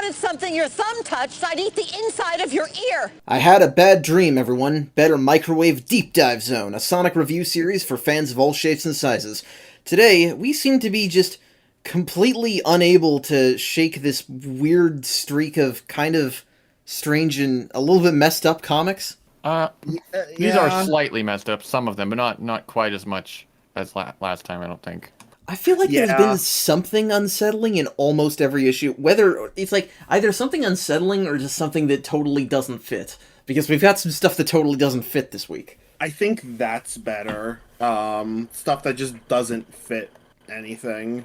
wanted something your thumb touched, I'd eat the inside of your ear. I had a bad dream, everyone. Better Microwave Deep Dive Zone, a Sonic review series for fans of all shapes and sizes. Today, we seem to be just completely unable to shake this weird streak of kind of strange and a little bit messed up comics. These are slightly messed up, some of them, but not quite as much as last time, I don't think. I feel like there's been something unsettling in almost every issue. Whether it's like either something unsettling or just something that totally doesn't fit. Because we've got some stuff that totally doesn't fit this week. I think that's better. Stuff that just doesn't fit anything.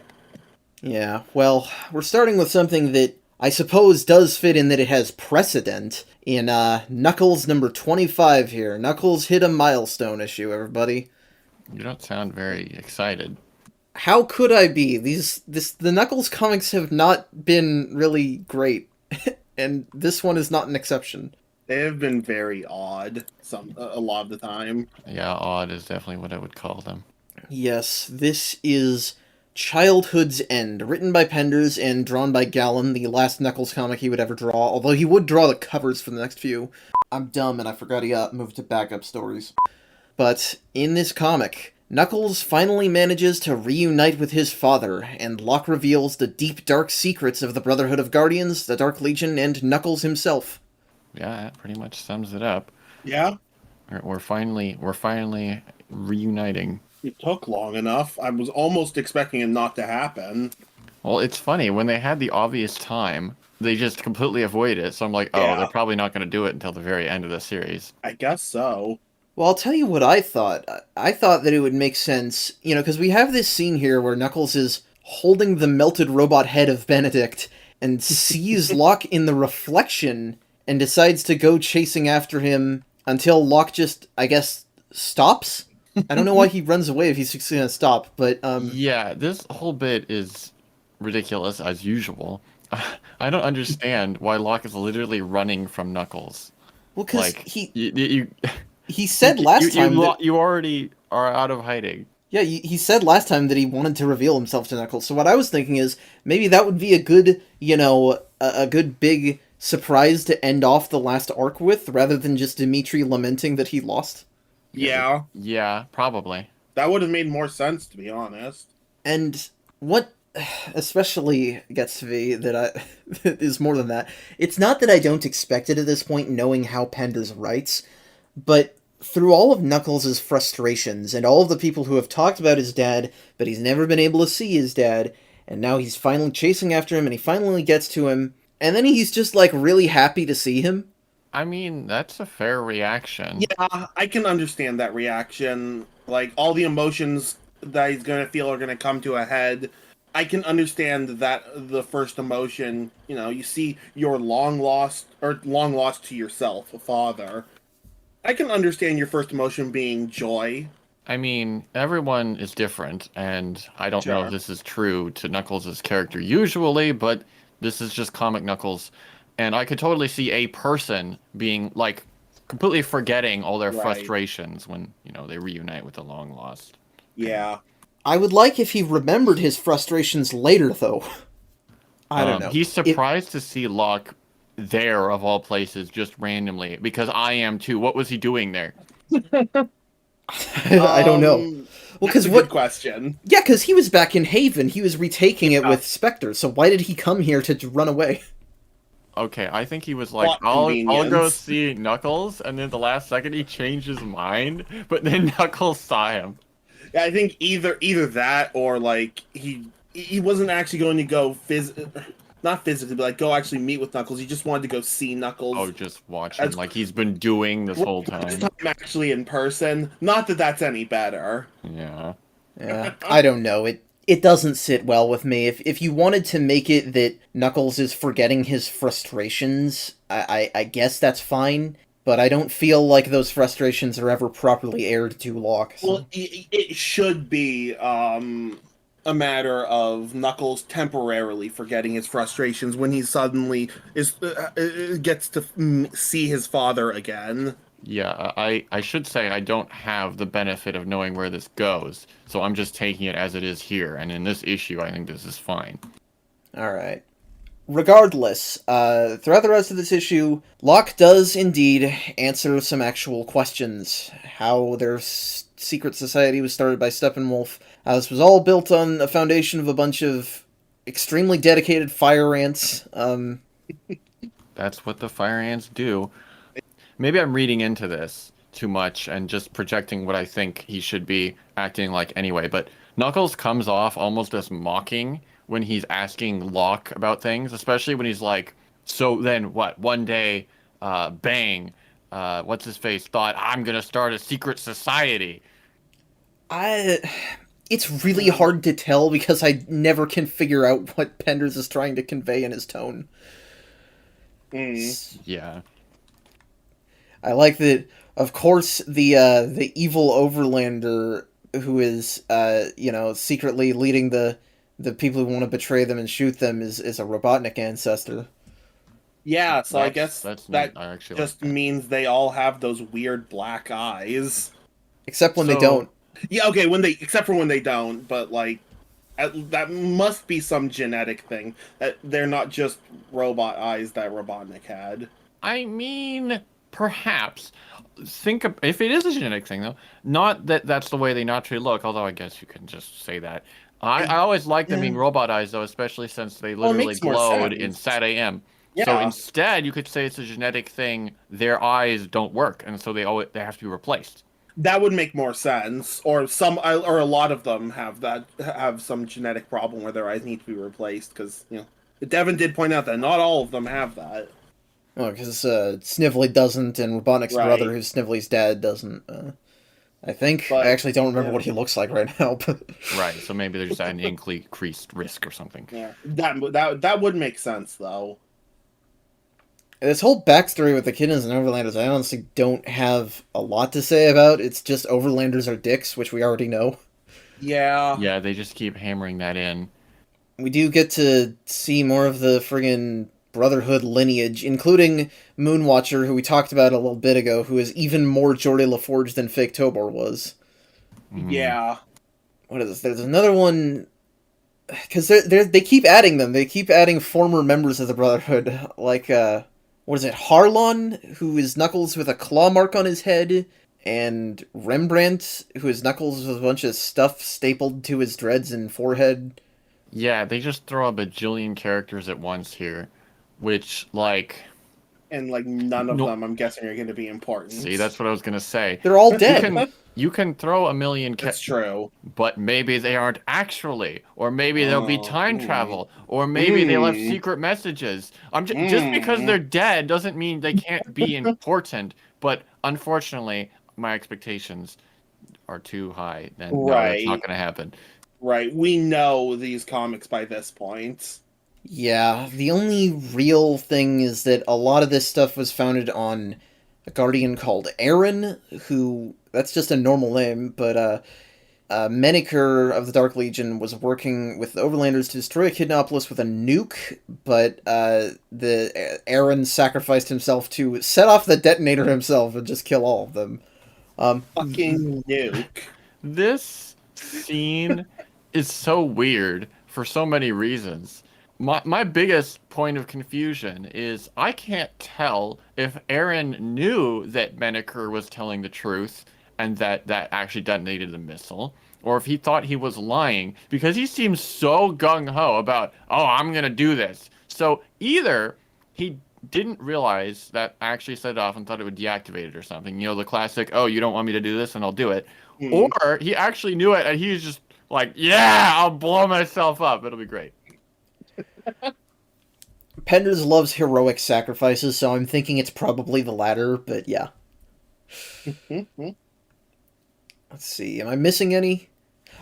Yeah, well, we're starting with something that I suppose does fit in that it has precedent in Knuckles number 25 here. Knuckles hit a milestone issue, everybody. You don't sound very excited. How could I be? The Knuckles comics have not been really great, and this one is not an exception. They have been very odd a lot of the time. Yeah, odd is definitely what I would call them. Yes, this is Childhood's End, written by Penders and drawn by Gallon, the last Knuckles comic he would ever draw, although he would draw the covers for the next few. I'm dumb and I forgot he moved to backup stories. But in this comic, Knuckles finally manages to reunite with his father, and Locke reveals the deep, dark secrets of the Brotherhood of Guardians, the Dark Legion, and Knuckles himself. Yeah, that pretty much sums it up. Yeah. We're finally reuniting. It took long enough. I was almost expecting it not to happen. Well, it's funny, when they had the obvious time, they just completely avoided it, so I'm like, oh, they're probably not going to do it until the very end of the series. I guess so. Well, I'll tell you what I thought. I thought that it would make sense, because we have this scene here where Knuckles is holding the melted robot head of Benedict and sees Locke in the reflection and decides to go chasing after him until Locke just, I guess, stops? I don't know why he runs away if he's going to stop, but... Yeah, this whole bit is ridiculous, as usual. I don't understand why Locke is literally running from Knuckles. Well, because he said last time that... You already are out of hiding. Yeah, he said last time that he wanted to reveal himself to Knuckles, so what I was thinking is, maybe that would be a good, a good big surprise to end off the last arc with, rather than just Dimitri lamenting that he lost. Yeah. Yeah, probably. That would have made more sense, to be honest. And what especially gets to me that is more than that, it's not that I don't expect it at this point, knowing how Penders writes, but through all of Knuckles' frustrations, and all of the people who have talked about his dad, but he's never been able to see his dad, and now he's finally chasing after him, and he finally gets to him, and then he's just, really happy to see him. I mean, that's a fair reaction. Yeah, I can understand that reaction. All the emotions that he's going to feel are going to come to a head. I can understand that the first emotion, you see your long lost to yourself, a father. I can understand your first emotion being joy. I mean, everyone is different, and I don't know if this is true to Knuckles' character usually, but this is just comic Knuckles. And I could totally see a person being, completely forgetting all their frustrations when, they reunite with the long lost. Yeah. I would like if he remembered his frustrations later, though. I don't know. He's surprised to see Locke there, of all places, just randomly, because I am too. What was he doing there? I don't know. Well, that's a good question. Yeah, because he was back in Haven. He was retaking it with Spectre, so why did he come here to run away? Okay, I think he was like, I'll go see Knuckles, and then the last second he changed his mind, but then Knuckles saw him. Yeah, I think either that or he wasn't actually going to go not physically, but go actually meet with Knuckles. He just wanted to go see Knuckles. Oh, just watch him like he's been doing this whole time. This time actually in person. Not that that's any better. Yeah. Yeah, I don't know. It doesn't sit well with me. If you wanted to make it that Knuckles is forgetting his frustrations, I guess that's fine. But I don't feel like those frustrations are ever properly aired to Locke. So. Well, it should be a matter of Knuckles temporarily forgetting his frustrations when he suddenly gets to see his father again. Yeah, I should say I don't have the benefit of knowing where this goes, so I'm just taking it as it is here, and in this issue I think this is fine. Alright. Regardless, throughout the rest of this issue, Locke does indeed answer some actual questions. How their secret society was started by Steppenwolf. This was all built on a foundation of a bunch of extremely dedicated fire ants. That's what the fire ants do. Maybe I'm reading into this too much and just projecting what I think he should be acting like anyway, but Knuckles comes off almost as mocking when he's asking Locke about things, especially when he's like, so then what? One day, Bang, what's his face, thought I'm gonna start a secret society. It's really hard to tell because I never can figure out what Penders is trying to convey in his tone. Yeah. I like that, of course, the evil Overlander who is, secretly leading the people who want to betray them and shoot them is a Robotnik ancestor. Yeah, so I guess that just like means they all have those weird black eyes. Except when they don't. Yeah, okay, except for when they don't, but like that must be some genetic thing. That they're not just robot eyes that Robotnik had. I mean, perhaps. Think of, if it is a genetic thing, though, not that that's the way they naturally look, although I guess you can just say that. I always like them being robot eyes, though, especially since they literally glowed in Sat AM. Yeah. So instead, you could say it's a genetic thing. Their eyes don't work, and so they have to be replaced. That would make more sense. Or a lot of them have some genetic problem where their eyes need to be replaced. Because Devin did point out that not all of them have that. Oh, because Snively doesn't, and Robotnik's brother, who's Snively's dad, doesn't. I think. But I actually don't remember what he looks like right now. But... Right, so maybe there's an increased risk or something. Yeah, that would make sense, though. This whole backstory with the Echidnas and Overlanders, I honestly don't have a lot to say about. It's just Overlanders are dicks, which we already know. Yeah. Yeah, they just keep hammering that in. We do get to see more of the friggin' Brotherhood lineage, including Moonwatcher, who we talked about a little bit ago, who is even more Geordie LaForge than Fake Tobor was. Yeah. What is this? There's another one... Because they keep adding them. They keep adding former members of the Brotherhood. Like, what is it? Harlon, who is Knuckles with a claw mark on his head, and Rembrandt, who is Knuckles with a bunch of stuff stapled to his dreads and forehead. Yeah, they just throw a bajillion characters at once here. Which, like... And, like, none of them, I'm guessing, are going to be important. See, that's what I was going to say. They're all dead. You can throw a million... That's true. But maybe they aren't actually. Or maybe there'll be time travel. Or maybe they'll have secret messages. Just because they're dead doesn't mean they can't be important. But, unfortunately, my expectations are too high. And no, that's not going to happen. Right. We know these comics by this point. Yeah, the only real thing is that a lot of this stuff was founded on a Guardian called Aaron, who, that's just a normal name, but Meniker of the Dark Legion was working with the Overlanders to destroy Echidnopolis with a nuke, but the Aaron sacrificed himself to set off the detonator himself and just kill all of them. Fucking nuke. This scene is so weird for so many reasons. My biggest point of confusion is I can't tell if Aaron knew that Meniker was telling the truth and that actually detonated the missile, or if he thought he was lying, because he seems so gung-ho about, oh, I'm going to do this. So either he didn't realize that I actually set it off and thought it would deactivate it or something. You know, the classic, oh, you don't want me to do this and I'll do it. Or he actually knew it and he was just like, yeah, I'll blow myself up. It'll be great. Penders loves heroic sacrifices, so I'm thinking it's probably the latter, but yeah. Let's see, am I missing any?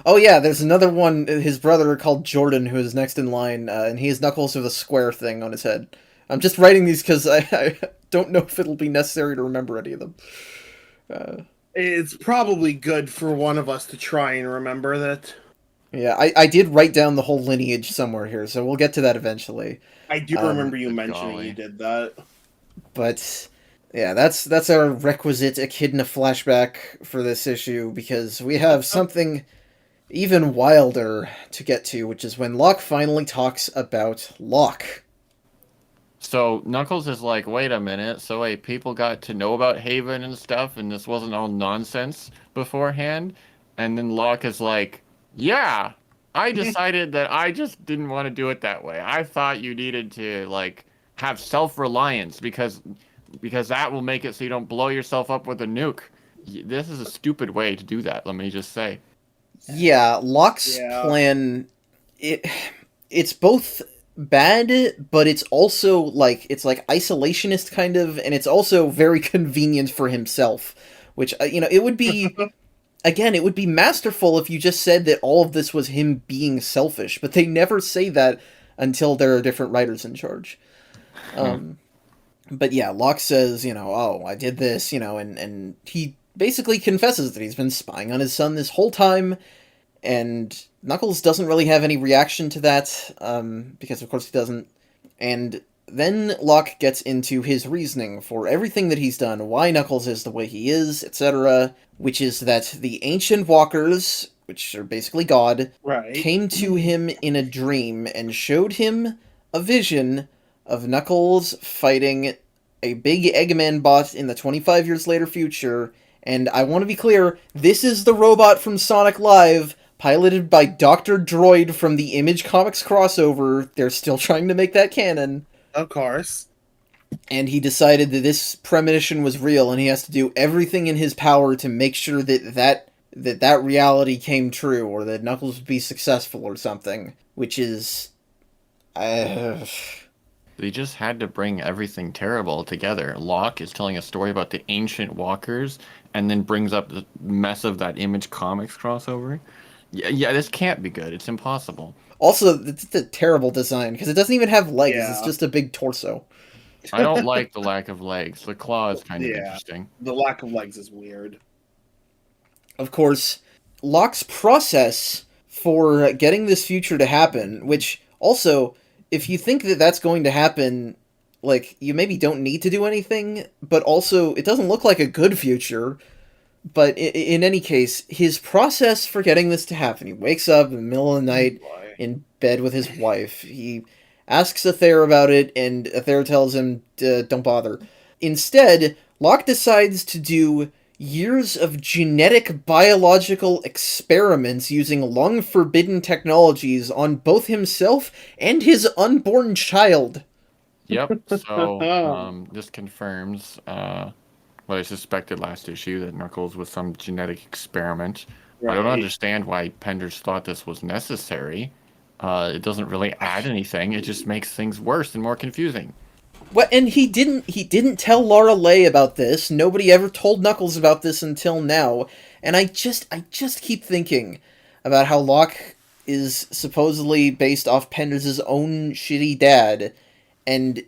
Oh yeah, there's another one, his brother called Jordan, who is next in line, and he has Knuckles with a square thing on his head. I'm just writing these because I don't know if it'll be necessary to remember any of them. It's probably good for one of us to try and remember that. Yeah, I did write down the whole lineage somewhere here, so we'll get to that eventually. I do remember you mentioning you did that. But, yeah, that's our requisite Echidna flashback for this issue, because we have something even wilder to get to, which is when Locke finally talks about Locke. So Knuckles is like, wait a minute. So wait, people got to know about Haven and stuff, and this wasn't all nonsense beforehand. And then Locke is like, yeah, I decided that I just didn't want to do it that way. I thought you needed to like have self-reliance because that will make it so you don't blow yourself up with a nuke. This is a stupid way to do that. Let me just say. Yeah, Locke's Yeah. plan, it's both bad, but it's also it's like isolationist kind of, and it's also very convenient for himself. Which it would be again, it would be masterful if you just said that all of this was him being selfish, but they never say that until there are different writers in charge. But yeah, Locke says, oh, I did this, and he basically confesses that he's been spying on his son this whole time, and Knuckles doesn't really have any reaction to that, because of course he doesn't. And then Locke gets into his reasoning for everything that he's done, why Knuckles is the way he is, etc., which is that the ancient walkers, which are basically God, Right. came to him in a dream and showed him a vision of Knuckles fighting a big Eggman bot in the 25 years later future. And I want to be clear, this is the robot from Sonic Live, piloted by Dr. Droid from the Image Comics crossover. They're still trying to make that canon. Of course. And he decided that this premonition was real, and he has to do everything in his power to make sure that reality came true, or that Knuckles would be successful or something. Which is... They just had to bring everything terrible together. Locke is telling a story about the ancient walkers, and then brings up the mess of that Image Comics crossover. Yeah, this can't be good. It's impossible. Also, it's a terrible design, because it doesn't even have legs, Yeah. it's just a big torso. I don't like the lack of legs. The claw is kind of Yeah. interesting. The lack of legs is weird. Of course, Locke's process for getting this future to happen, which also, if you think that that's going to happen, you maybe don't need to do anything, but also, it doesn't look like a good future. But in any case, his process for getting this to happen, he wakes up in the middle of the night in bed with his wife. He asks Aether about it, and Aether tells him, don't bother. Instead, Locke decides to do years of genetic biological experiments using long-forbidden technologies on both himself and his unborn child. Yep, so this confirms what I suspected last issue, that Knuckles was some genetic experiment. Right. I don't understand why Penders thought this was necessary. It doesn't really add anything. It just makes things worse and more confusing. Well, and he didn't tell Laura Leigh about this. Nobody ever told Knuckles about this until now. And I just keep thinking about how Locke is supposedly based off Penders' own shitty dad, and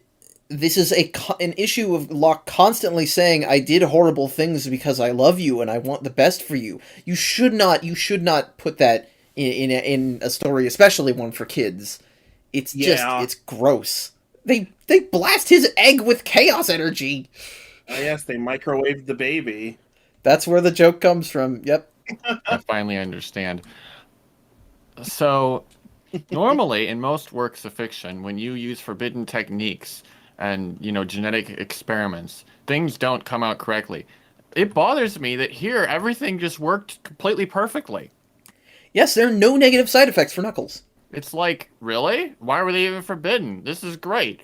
this is an issue of Locke constantly saying, I did horrible things because I love you and I want the best for you. You should not put that in a story, especially one for kids. It's it's gross. They blast his egg with chaos energy. Oh, yes, they microwaved the baby. That's where the joke comes from. Yep. I finally understand. So, normally in most works of fiction, when you use forbidden techniques and, genetic experiments, things don't come out correctly. It bothers me that here everything just worked completely perfectly. Yes, there are no negative side effects for Knuckles. It's like, really? Why were they even forbidden? This is great.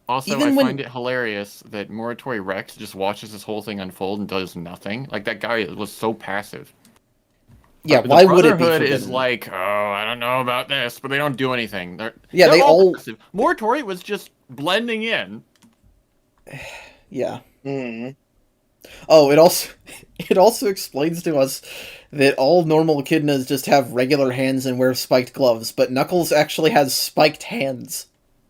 Also, I find it hilarious that Muratori Rex just watches this whole thing unfold and does nothing. Like, that guy was so passive. Yeah, why would it be forbidden? Is like, oh, I don't know about this, but they don't do anything. They're all passive. Muratori was just blending in. Yeah. Mm-hmm. Oh, it also explains to us that all normal echidnas just have regular hands and wear spiked gloves, but Knuckles actually has spiked hands.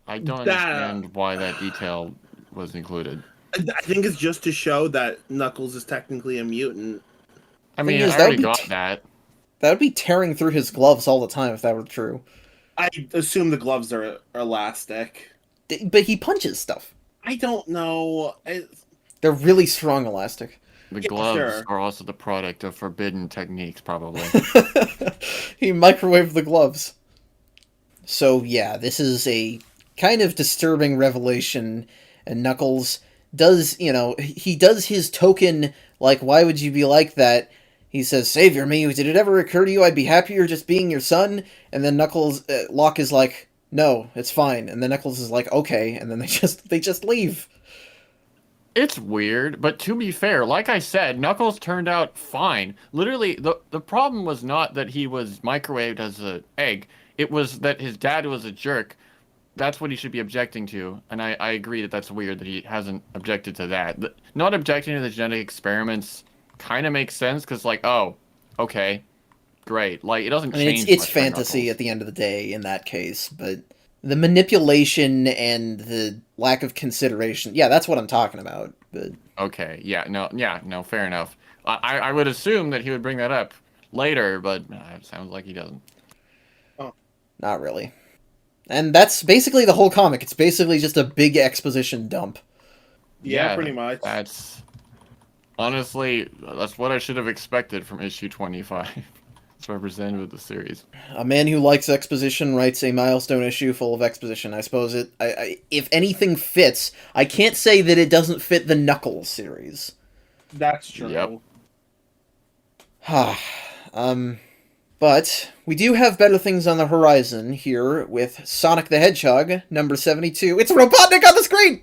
I don't understand why that detail was included. I think it's just to show that Knuckles is technically a mutant. I mean, I already got that. That would be tearing through his gloves all the time if that were true. I assume the gloves are elastic. But he punches stuff. I don't know. They're really strong elastic. The gloves are also the product of forbidden techniques, probably. He microwaved the gloves. So, yeah, this is a kind of disturbing revelation, and Knuckles does, he does his token, like, why would you be like that? He says, Savior me, did it ever occur to you I'd be happier just being your son? And then Locke is like, no, it's fine. And then Knuckles is like, okay, and then they just leave. It's weird, but to be fair, like I said, Knuckles turned out fine. Literally, the problem was not that he was microwaved as an egg. It was that his dad was a jerk. That's what he should be objecting to. And I agree that that's weird that he hasn't objected to that. Not objecting to the genetic experiments kind of makes sense, because, like, oh, okay, great. Like, it doesn't change it's much fantasy at the end of the day in that case, but the manipulation and the lack of consideration, yeah, that's what I'm talking about. But okay, no, fair enough. I would assume that he would bring that up later, but it sounds like he doesn't. Oh, not really. And that's basically the whole comic. It's basically just a big exposition dump. Yeah, pretty much. Honestly, that's what I should have expected from issue 25. It's representative of the series. A man who likes exposition writes a milestone issue full of exposition. I suppose if anything fits, I can't say that it doesn't fit the Knuckles series. That's true. Yep. But we do have better things on the horizon here with Sonic the Hedgehog, number 72. It's Robotnik on the screen!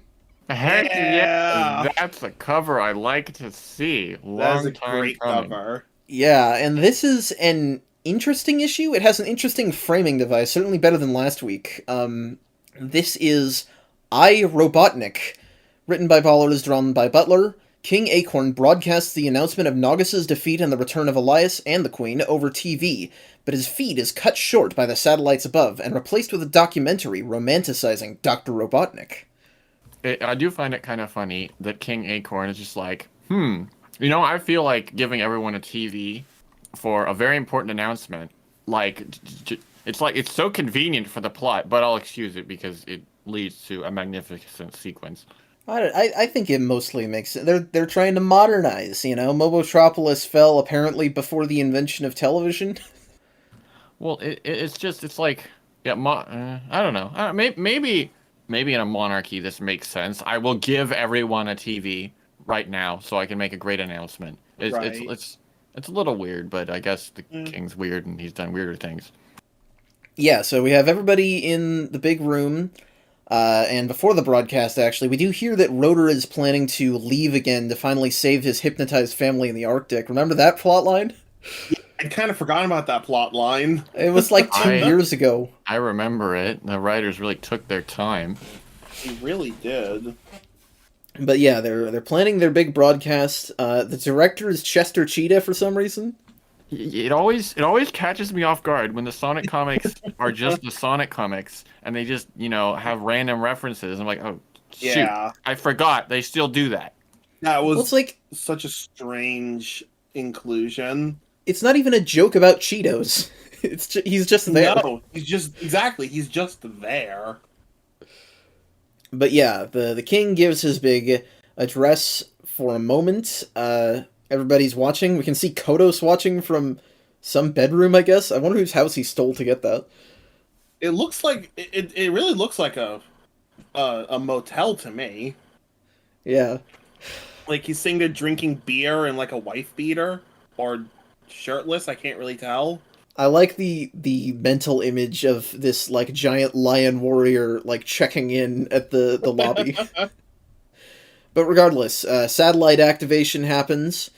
Heck yeah! That's a cover I like to see. That's a great cover. Yeah, and this is an interesting issue. It has an interesting framing device, certainly better than last week. This is I, Robotnik, written by Ballers, drawn by Butler. King Acorn broadcasts the announcement of Nogus's defeat and the return of Elias and the Queen over TV, but his feed is cut short by the satellites above and replaced with a documentary romanticizing Dr. Robotnik. I do find it kind of funny that King Acorn is just like, I feel like giving everyone a TV for a very important announcement, like, it's so convenient for the plot, but I'll excuse it because it leads to a magnificent sequence. I think it mostly makes sense. They're trying to modernize, Mobotropolis fell apparently before the invention of television. Well, it's like, yeah, I don't know. Maybe in a monarchy this makes sense. I will give everyone a TV right now so I can make a great announcement. It's a little weird, but I guess the king's weird and he's done weirder things. Yeah, so we have everybody in the big room. And before the broadcast, actually, we do hear that Rotor is planning to leave again to finally save his hypnotized family in the Arctic. Remember that plotline? Yeah, I'd kind of forgotten about that plot line. It was like 2 years ago. I remember it. The writers really took their time. They really did. But yeah, they're planning their big broadcast. The director is Chester Cheetah for some reason. It always catches me off guard when the Sonic comics are just the Sonic comics and they just, have random references. I'm like, oh, shoot, yeah. I forgot. They still do that. That was it's like such a strange inclusion. It's not even a joke about Cheetos. He's just there. No, he's just there. But yeah, the king gives his big address for a moment. Everybody's watching. We can see Kodos watching from some bedroom, I guess. I wonder whose house he stole to get that. It looks like it really looks like a motel to me. Yeah. Like he's sitting there drinking beer and like a wife beater or shirtless, I can't really tell. I like the mental image of this like giant lion warrior like checking in at the lobby. But regardless, satellite activation happens.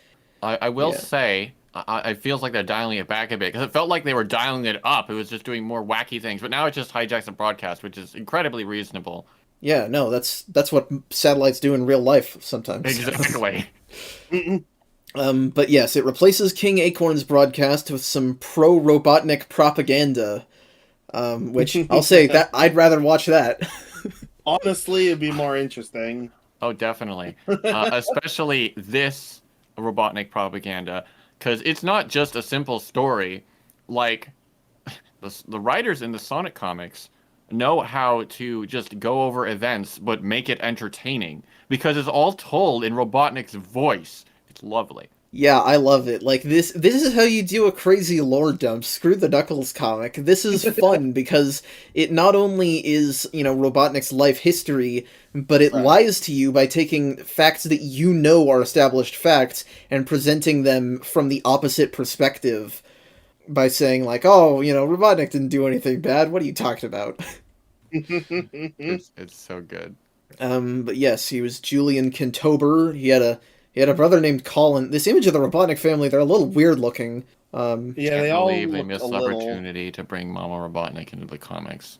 I will say, it feels like they're dialing it back a bit, because it felt like they were dialing it up. It was just doing more wacky things, but now it just hijacks the broadcast, which is incredibly reasonable. Yeah, no, that's what satellites do in real life sometimes. Exactly. But yes, it replaces King Acorn's broadcast with some pro-Robotnik propaganda, which I'll say that I'd rather watch that. Honestly, it'd be more interesting. Oh, definitely. Especially this Robotnik propaganda, because it's not just a simple story. Like, the writers in the Sonic comics know how to just go over events, but make it entertaining, because it's all told in Robotnik's voice. It's lovely. Yeah, I love it. Like this is how you do a crazy lore dump. Screw the Knuckles comic. This is fun because it not only is, Robotnik's life history, but it Right. lies to you by taking facts that you know are established facts and presenting them from the opposite perspective by saying like, "Oh, Robotnik didn't do anything bad. What are you talking about?" It's so good. But yes, he was Julian Kintober. He had a brother named Colin. This image of the Robotnik family, they're a little weird looking. Yeah, Can't they all believe they look missed a the little. opportunity to bring Mama Robotnik into the comics.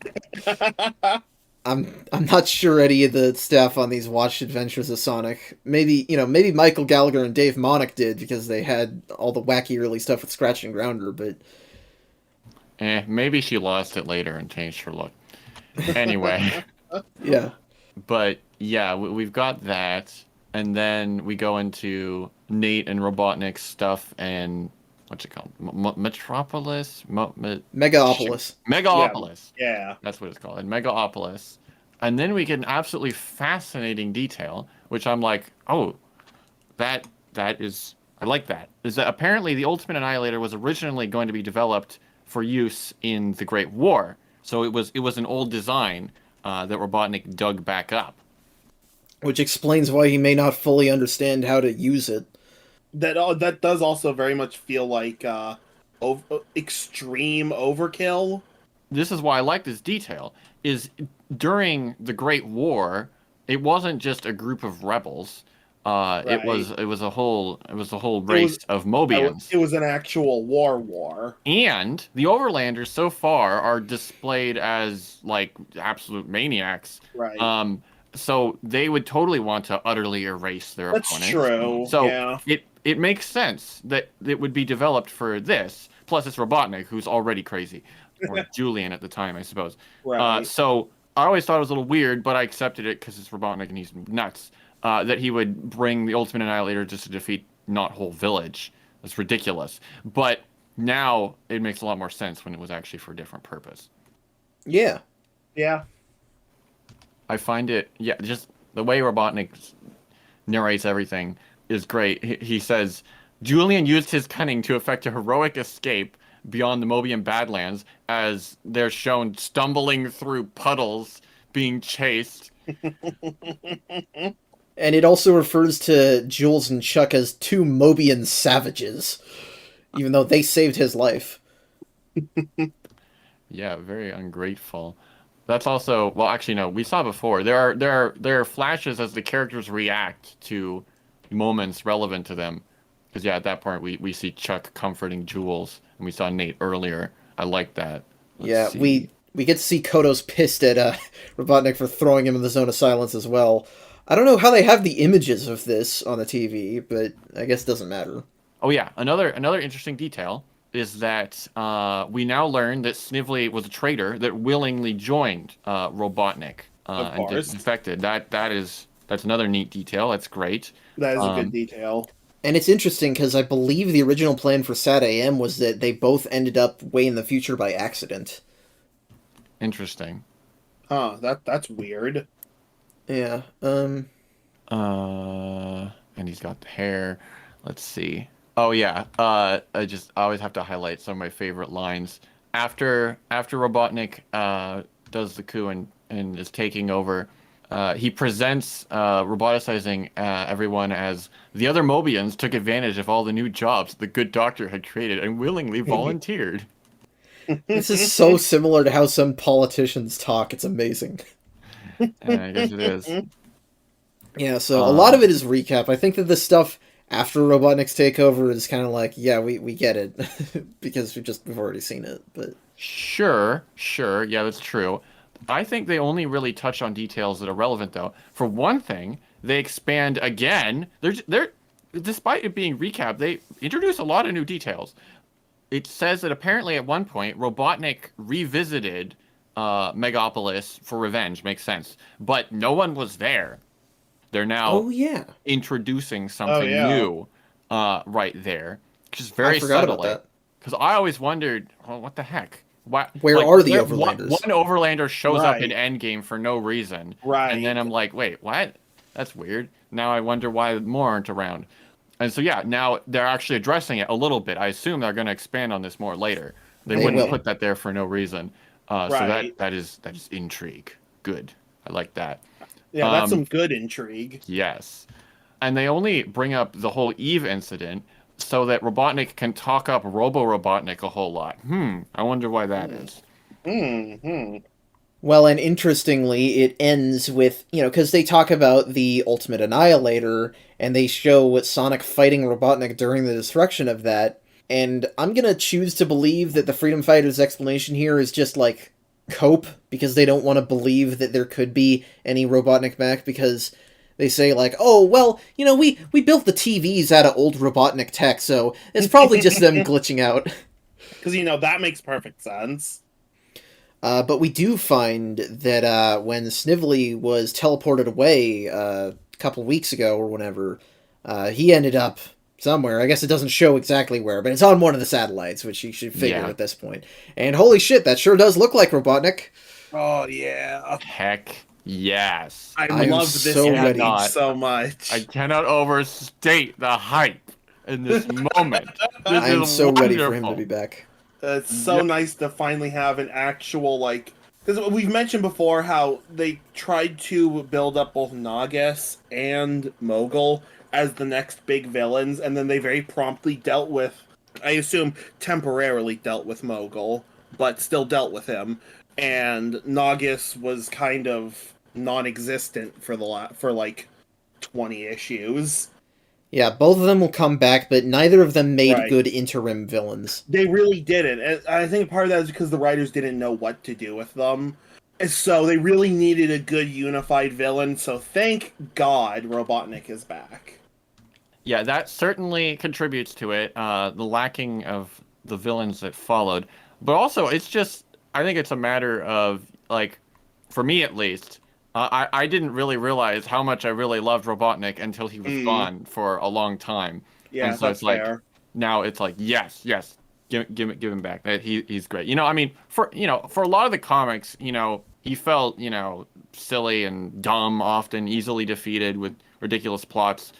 I'm not sure any of the staff on these watched Adventures of Sonic. Maybe Michael Gallagher and Dave Monick did because they had all the wacky early stuff with Scratch and Grounder, but Maybe she lost it later and changed her look. Anyway. yeah. But yeah, we've got that, and then we go into Nate and Robotnik's stuff and what's it called? Metropolis? Megaopolis. Megaopolis. Yeah. That's what it's called. In Megaopolis. And then we get an absolutely fascinating detail, which I'm like, oh, that is, I like that. Is that apparently the Ultimate Annihilator was originally going to be developed for use in the Great War. So it was an old design that Robotnik dug back up. Which explains why he may not fully understand how to use it. That does also very much feel like extreme overkill. This is why I like this detail. Is during the Great War, it wasn't just a group of rebels. Right. It was a whole race of Mobians. It was an actual war. And the Overlanders so far are displayed as like absolute maniacs. Right. So they would totally want to utterly erase their opponents. That's true. So yeah. it makes sense that it would be developed for this. Plus, it's Robotnik, who's already crazy, or Julian at the time, I suppose. Right. So I always thought it was a little weird, but I accepted it because it's Robotnik and he's nuts. That he would bring the Ultimate Annihilator just to defeat not whole village. That's ridiculous. But now it makes a lot more sense when it was actually for a different purpose. Yeah. Yeah. I find it, just the way Robotnik narrates everything is great. He says, Julian used his cunning to effect a heroic escape beyond the Mobian Badlands as they're shown stumbling through puddles, being chased. And it also refers to Jules and Chuck as two Mobian savages, even though they saved his life. Yeah, very ungrateful. That's also, well, actually, no, we saw before. There are flashes as the characters react to moments relevant to them. Because, yeah, at that point, we see Chuck comforting Jules, and we saw Nate earlier. I like that. Let's see. We get to see Kodos pissed at Robotnik for throwing him in the zone of silence as well. I don't know how they have the images of this on the TV, but I guess it doesn't matter. Oh, yeah, another interesting detail is that we now learn that Snively was a traitor that willingly joined Robotnik and defected. That's another neat detail. That's great. That is a good detail. And it's interesting because I believe the original plan for Sat AM was that they both ended up way in the future by accident. Interesting. Huh, that's weird. Yeah. And he's got the hair. Let's see. Oh yeah. I always have to highlight some of my favorite lines. After Robotnik does the coup and is taking over, he presents roboticizing everyone as the other Mobians took advantage of all the new jobs the good doctor had created and willingly volunteered. This is so similar to how some politicians talk. It's amazing. I guess it is. Yeah, so a lot of it is recap. I think that the stuff after Robotnik's takeover is kind of like, yeah, we get it because we've already seen it. But sure, yeah, that's true. I think they only really touch on details that are relevant, though. For one thing, they expand again. They're despite it being recap, they introduce a lot of new details. It says that apparently at one point Robotnik revisited Megapolis for revenge. Makes sense, but no one was there. They're now introducing something new right there, which is very subtly. Because I always wondered, well, what the heck? Where are the Overlanders? One Overlander shows up in Endgame for no reason. Right. And then I'm like, wait, what? That's weird. Now I wonder why more aren't around. And so, yeah, now they're actually addressing it a little bit. I assume they're going to expand on this more later. They wouldn't will. put that there for no reason. So Right. that is intrigue. Good. I like that. Yeah, that's some good intrigue. Yes. And they only bring up the whole Eve incident so that Robotnik can talk up Robo-Robotnik a whole lot. I wonder why that is. Well, and interestingly, it ends with, because they talk about the Ultimate Annihilator, and they show Sonic fighting Robotnik during the destruction of that, and I'm gonna choose to believe that the Freedom Fighters' explanation here is just, like, cope, because they don't want to believe that there could be any Robotnik mech, because they say, like, oh, well, we built the TVs out of old Robotnik tech, so it's probably just them glitching out. Because, that makes perfect sense. But we do find that when Snively was teleported away a couple weeks ago or whenever, he ended up somewhere. I guess it doesn't show exactly where, but it's on one of the satellites, which you should figure at this point. And holy shit, that sure does look like Robotnik. Oh, yeah. Heck yes. I love this image so much. I cannot overstate the hype in this moment. I am so ready for him to be back. It's so nice to finally have an actual, because we've mentioned before how they tried to build up both Nagus and Mogul as the next big villains, and then they very promptly dealt with, I assume temporarily dealt with Mogul, but still dealt with him, and Nagus was kind of non-existent for 20 issues. Yeah, both of them will come back, but neither of them made good interim villains. They really didn't. And I think part of that is because the writers didn't know what to do with them. And so they really needed a good unified villain, so thank God Robotnik is back. Yeah, that certainly contributes to it, the lacking of the villains that followed. But also, it's just, I think it's a matter of, for me at least, I didn't really realize how much I really loved Robotnik until he was gone for a long time. Yeah, and so that's it's like fair. Now it's like yes, give him back. He's great. I mean, for a lot of the comics, he felt silly and dumb, often easily defeated with ridiculous plots,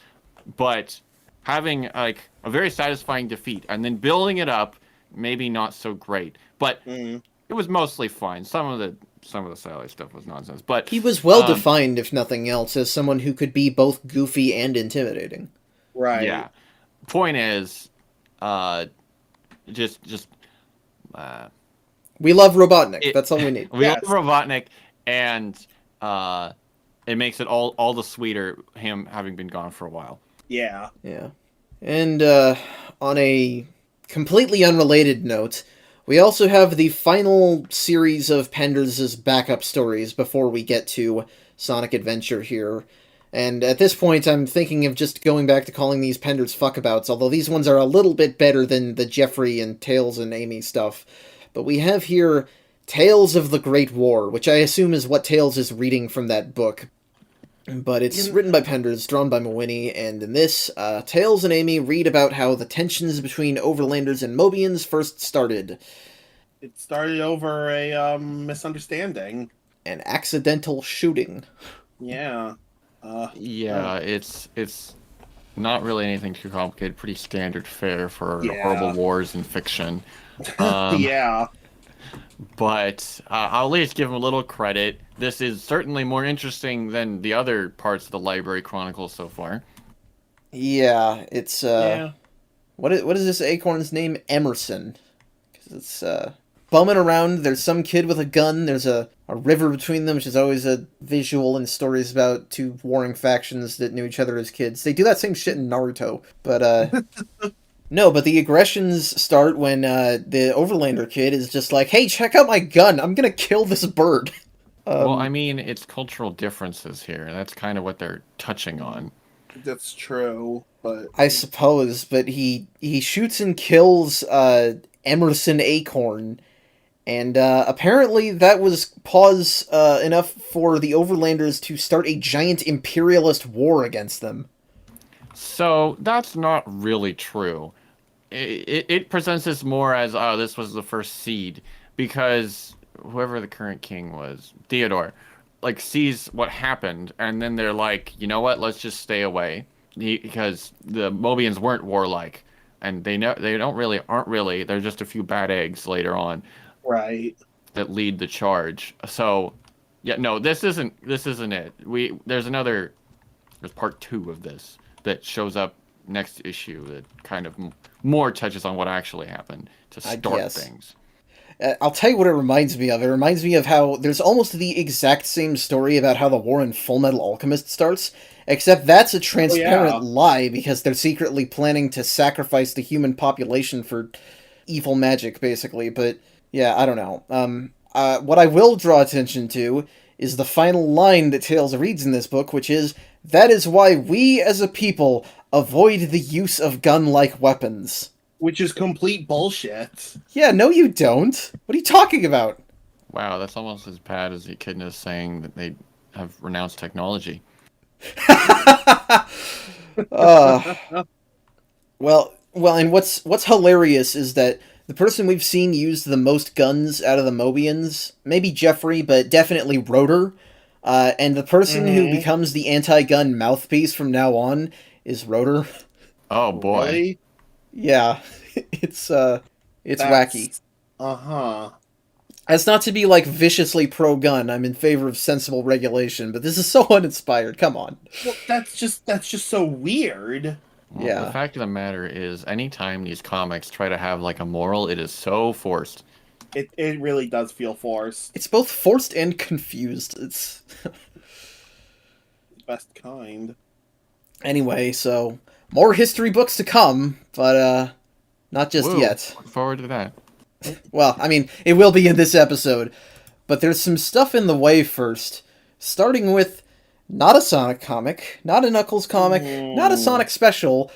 but having a very satisfying defeat and then building it up, maybe not so great, but it was mostly fine. Some of the satellite stuff was nonsense, but he was well defined, if nothing else, as someone who could be both goofy and intimidating. Right. Yeah. Point is, just we love Robotnik. That's all we need. We love Robotnik, and it makes it all the sweeter him having been gone for a while. Yeah. Yeah. And on a completely unrelated note, we also have the final series of Penders' backup stories before we get to Sonic Adventure here. And at this point, I'm thinking of just going back to calling these Penders fuckabouts, although these ones are a little bit better than the Jeffrey and Tails and Amy stuff. But we have here Tales of the Great War, which I assume is what Tails is reading from that book. But it's written by Penders, drawn by Mawini, and in this, Tails and Amy read about how the tensions between Overlanders and Mobians first started. It started over a misunderstanding. An accidental shooting. Yeah. It's not really anything too complicated. Pretty standard fare for horrible wars in fiction. Yeah. But I'll at least give him a little credit. This is certainly more interesting than the other parts of the Library Chronicles so far. Yeah, it's what is this acorn's name? Emerson. Because it's bumming around. There's some kid with a gun. There's a river between them, which is always a visual in stories about two warring factions that knew each other as kids. They do that same shit in Naruto, but no, but the aggressions start when the Overlander kid is just like, hey, check out my gun, I'm gonna kill this bird. Well, I mean, it's cultural differences here. That's kind of what they're touching on. That's true, but... I suppose, but he shoots and kills Emerson Acorn, and apparently that was pause enough for the Overlanders to start a giant imperialist war against them. So that's not really true. It presents this more as, this was the first seed, because whoever the current king was, Theodore, sees what happened, and then they're like, you know what, let's just stay away. because the Mobians weren't warlike, and aren't really. They're just a few bad eggs later on Right. that lead the charge. So, yeah, no, this isn't it. There's part 2 of this that shows up next issue that kind of more touches on what actually happened to start things. I'll tell you what it reminds me of. It reminds me of how there's almost the exact same story about how the war in Full Metal Alchemist starts, except that's a transparent lie because they're secretly planning to sacrifice the human population for evil magic, basically. But yeah, I don't know. What I will draw attention to is the final line that Tails reads in this book, which is, "That is why we as a people avoid the use of gun-like weapons." Which is complete bullshit. Yeah, no you don't. What are you talking about? Wow, that's almost as bad as the Echidna saying that they have renounced technology. Well, and what's hilarious is that the person we've seen use the most guns out of the Mobians, maybe Jeffrey, but definitely Rotor, and the person who becomes the anti-gun mouthpiece from now on is Rotor. Oh boy. Really? Yeah, it's wacky. Uh-huh. As not to be, like, viciously pro-gun, I'm in favor of sensible regulation, but this is so uninspired, come on. Well, that's just so weird. Well, yeah. The fact of the matter is, anytime these comics try to have, like, a moral, it is so forced. It really does feel forced. It's both forced and confused. It's... Best kind. Anyway, so... more history books to come, but, not just yet. Look forward to that. Well, I mean, it will be in this episode, but there's some stuff in the way first. Starting with not a Sonic comic, not a Knuckles comic, not a Sonic special,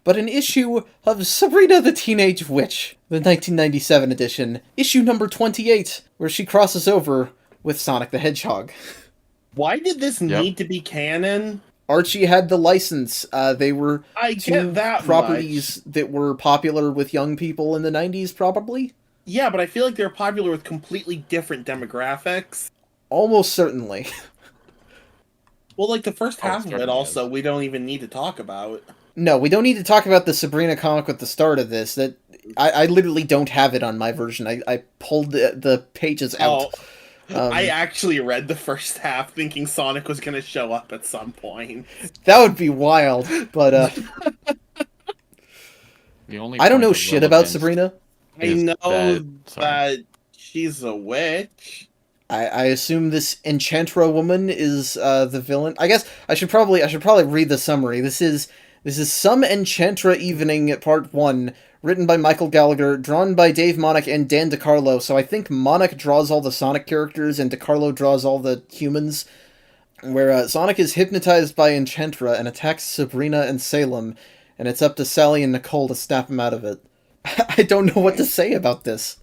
but an issue of Sabrina the Teenage Witch, the 1997 edition, issue number 28, where she crosses over with Sonic the Hedgehog. Why did this need to be canon? Archie had the license. They were two properties that were popular with young people in the 90s, probably? Yeah, but I feel like they're popular with completely different demographics. Almost certainly. Well, like, the first half of it also, we don't even need to talk about. No, we don't need to talk about the Sabrina comic at the start of this. That I literally don't have it on my version. I pulled the pages out. I actually read the first half thinking Sonic was going to show up at some point. That would be wild, but I don't know shit about Sabrina. I know that she's a witch. I assume this Enchantra woman is the villain. I guess I should probably read the summary. This is Some Enchantra Evening Part 1, written by Michael Gallagher, drawn by Dave Monick and Dan DeCarlo. So I think Monick draws all the Sonic characters and DeCarlo draws all the humans. Where Sonic is hypnotized by Enchantra and attacks Sabrina and Salem, and it's up to Sally and Nicole to snap him out of it. I don't know what to say about this.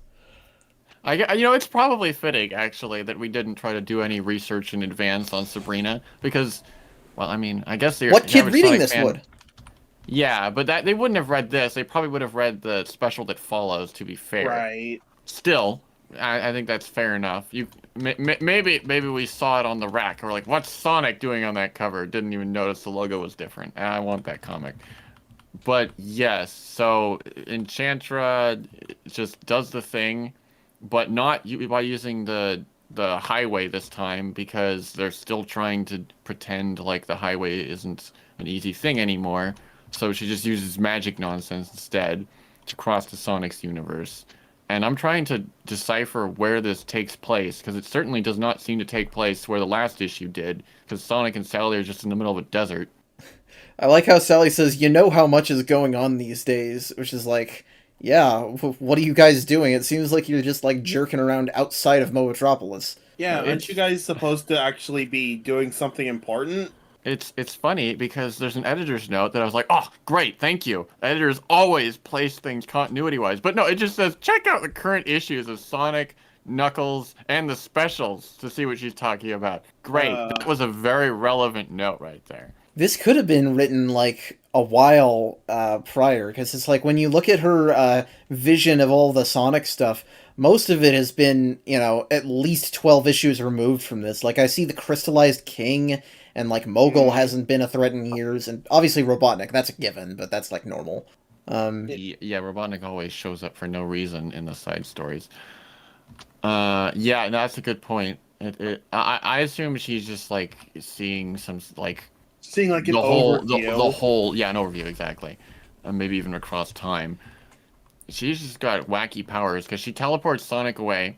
It's probably fitting, actually, that we didn't try to do any research in advance on Sabrina, because, well, I mean, I guess what kid reading this would? Yeah, but they wouldn't have read this. They probably would have read the special that follows, to be fair. Right. Still, I think that's fair enough. Maybe we saw it on the rack, or like, what's Sonic doing on that cover? Didn't even notice the logo was different. I want that comic. But yes, so Enchantra just does the thing, but not by using the highway this time, because they're still trying to pretend like the highway isn't an easy thing anymore. So she just uses magic nonsense instead to cross to Sonic's universe. And I'm trying to decipher where this takes place, because it certainly does not seem to take place where the last issue did, because Sonic and Sally are just in the middle of a desert. I like how Sally says, you know how much is going on these days, which is like, yeah, what are you guys doing? It seems like you're just, like, jerking around outside of Moetropolis. Yeah, aren't you guys supposed to actually be doing something important? It's funny, because there's an editor's note that I was like, oh, great, thank you. Editors always place things continuity-wise. But no, it just says, check out the current issues of Sonic, Knuckles, and the specials to see what she's talking about. Great. That was a very relevant note right there. This could have been written, like, a while prior, because it's like when you look at her vision of all the Sonic stuff, most of it has been, at least 12 issues removed from this. Like, I see the Crystallized King, and, like, Mogul hasn't been a threat in years, and obviously Robotnik, that's a given, but that's, like, normal. Yeah, Robotnik always shows up for no reason in the side stories. Yeah, that's a good point. I assume she's just, like, seeing some, like... Seeing, like, an overview. The whole, yeah, an overview, exactly. Maybe even across time. She's just got wacky powers, because she teleports Sonic away,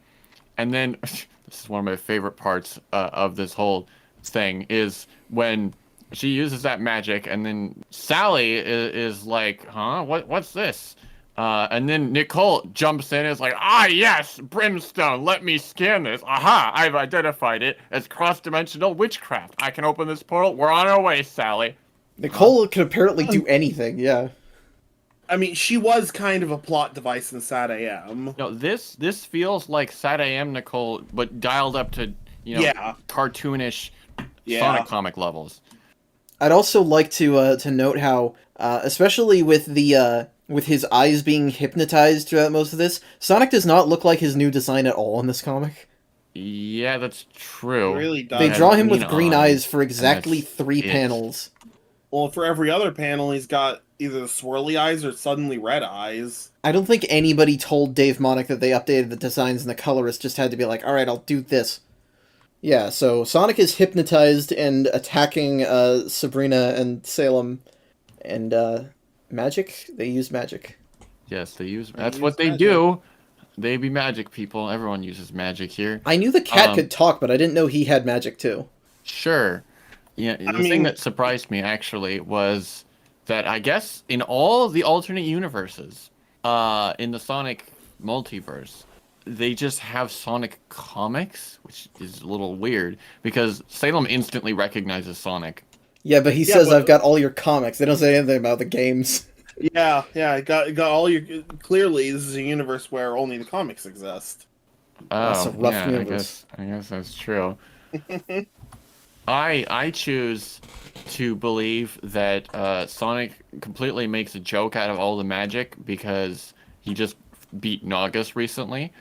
and then, this is one of my favorite parts of this whole thing, is when she uses that magic, and then Sally is like, huh, what's this? And then Nicole jumps in and is like, yes, Brimstone, let me scan this. Aha, I've identified it as cross-dimensional witchcraft. I can open this portal. We're on our way, Sally. Nicole could apparently do anything, yeah. I mean, she was kind of a plot device in Sad AM. No, this feels like Sad AM Nicole, but dialed up to, cartoonish Sonic comic levels. I'd also like to note how, especially with with his eyes being hypnotized throughout most of this, Sonic does not look like his new design at all in this comic. Yeah, that's true. It really does. They draw him with green eyes for exactly 3 panels. Well, for every other panel, he's got either swirly eyes or suddenly red eyes. I don't think anybody told Dave Monick that they updated the designs, and the colorist just had to be like, alright, I'll do this. Yeah, so Sonic is hypnotized and attacking Sabrina and Salem, and magic? They use magic. Yes, that's what they do. They be magic people. Everyone uses magic here. I knew the cat could talk, but I didn't know he had magic too. Sure. Yeah, the thing that surprised me, actually, was that I guess in all of the alternate universes, in the Sonic multiverse, they just have Sonic comics, which is a little weird, because Salem instantly recognizes Sonic. Yeah, but he says, I've got all your comics. They don't say anything about the games. Yeah, got all your... Clearly, this is a universe where only the comics exist. That's a rough universe. I guess that's true. I choose to believe that Sonic completely makes a joke out of all the magic because he just beat Naugus recently.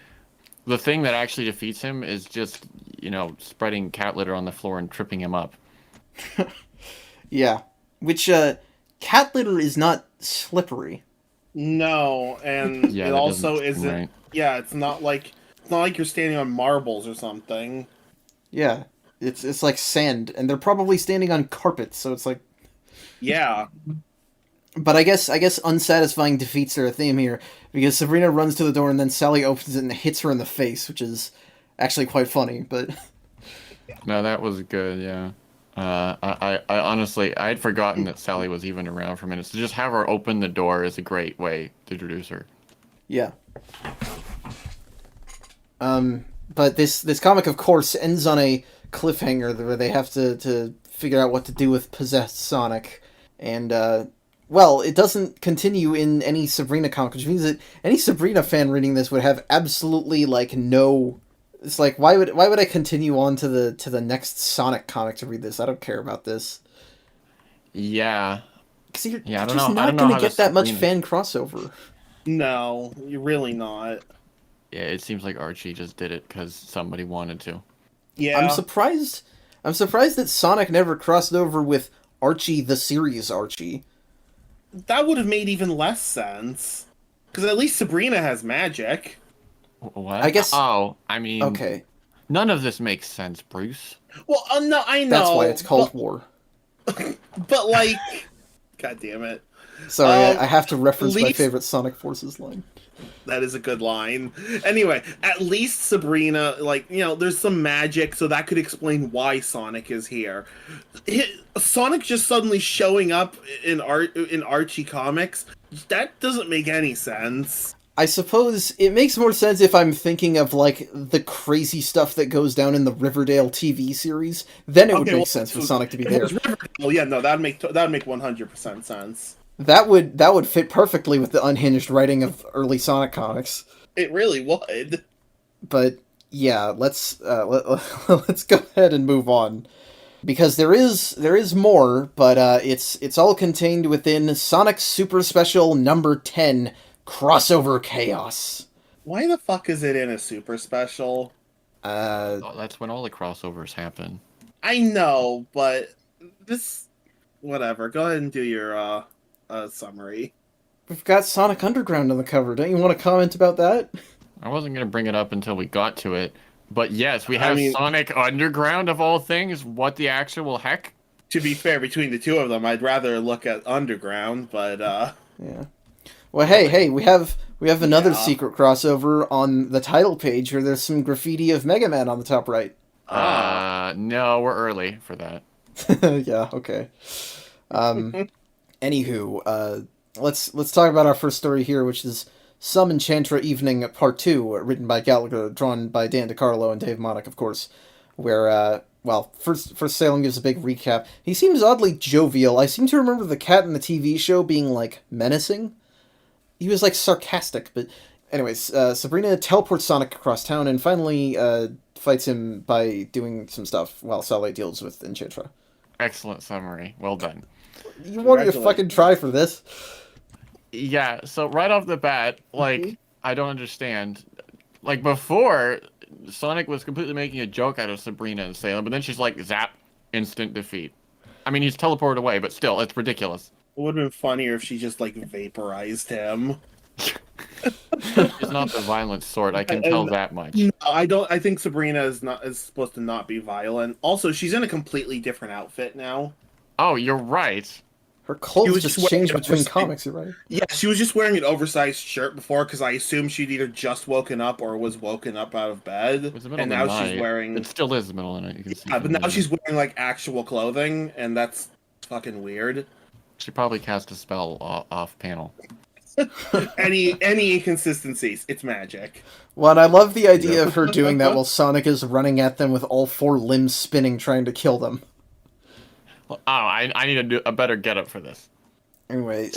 The thing that actually defeats him is just, spreading cat litter on the floor and tripping him up. Yeah. Which, cat litter is not slippery. No, and it also isn't... Right. Yeah, it's not like you're standing on marbles or something. Yeah. It's like sand, and they're probably standing on carpet, so it's like... Yeah. But I guess unsatisfying defeats are a theme here, because Sabrina runs to the door and then Sally opens it and hits her in the face, which is actually quite funny, but... No, that was good, yeah. I honestly, I had forgotten that Sally was even around for a minute, so just have her open the door is a great way to introduce her. Yeah. But this comic, of course, ends on a cliffhanger where they have to figure out what to do with possessed Sonic, and it doesn't continue in any Sabrina comic, which means that any Sabrina fan reading this would have absolutely no. It's like, why would I continue on to the next Sonic comic to read this? I don't care about this. Yeah, because you're just not going to get that much fan crossover. No, you're really not. Yeah, it seems like Archie just did it because somebody wanted to. Yeah. I'm surprised that Sonic never crossed over with Archie the series Archie. That would have made even less sense. Because at least Sabrina has magic. What? I guess... Oh, I mean... Okay. None of this makes sense, Bruce. Well, no, I know. That's why it's called War. But, like... God damn it. Sorry, I have to reference my favorite Sonic Forces line. That is a good line. Anyway, at least Sabrina, there's some magic, so that could explain why Sonic is here. Sonic just suddenly showing up in Archie comics, that doesn't make any sense. I suppose it makes more sense if I'm thinking of, the crazy stuff that goes down in the Riverdale TV series. Then it would make sense for Sonic to be there. Well, yeah, no, that'd make 100% sense. That would fit perfectly with the unhinged writing of early Sonic comics. It really would. But yeah, let's go ahead and move on. Because there is more, but it's all contained within Sonic Super Special number 10, Crossover Chaos. Why the fuck is it in a super special? That's when all the crossovers happen. I know, but this, whatever. Go ahead and do your summary. We've got Sonic Underground on the cover. Don't you want to comment about that? I wasn't going to bring it up until we got to it. But yes, we have Sonic Underground of all things. What the actual heck? To be fair, between the two of them, I'd rather look at Underground, but yeah. Well, hey, we have another secret crossover on the title page where there's some graffiti of Mega Man on the top right. No, we're early for that. Yeah, okay. Anywho, let's talk about our first story here, which is Some Enchantra Evening Part 2, written by Gallagher, drawn by Dan DiCarlo and Dave Monick, of course, where, first Salem gives a big recap. He seems oddly jovial. I seem to remember the cat in the TV show being, like, menacing. He was, like, sarcastic, but... Anyways, Sabrina teleports Sonic across town and finally fights him by doing some stuff while Sally deals with Enchantra. Excellent summary. Well done. You wanted to fucking try for this? Yeah, so right off the bat, like, I don't understand. Like, before, Sonic was completely making a joke out of Sabrina and Salem, but then she's like, zap, instant defeat. I mean, he's teleported away, but still, it's ridiculous. It would have been funnier if she just, like, vaporized him. She's not the violent sort, I can tell that much. No, I think Sabrina is supposed to not be violent. Also, she's in a completely different outfit now. Oh, you're right. Her clothes just changed between comics, you're right. Yeah, she was just wearing an oversized shirt before because I assumed she'd either just woken up or was woken up out of bed. It was the middle and of now the night. She's wearing... It still is the middle of the night. You can see but now she's wearing, like, actual clothing, and that's fucking weird. She probably cast a spell off panel. Any inconsistencies, it's magic. Well, and I love the idea of her doing that while Sonic is running at them with all four limbs spinning, trying to kill them. Oh, I need to do a better getup for this. Anyway,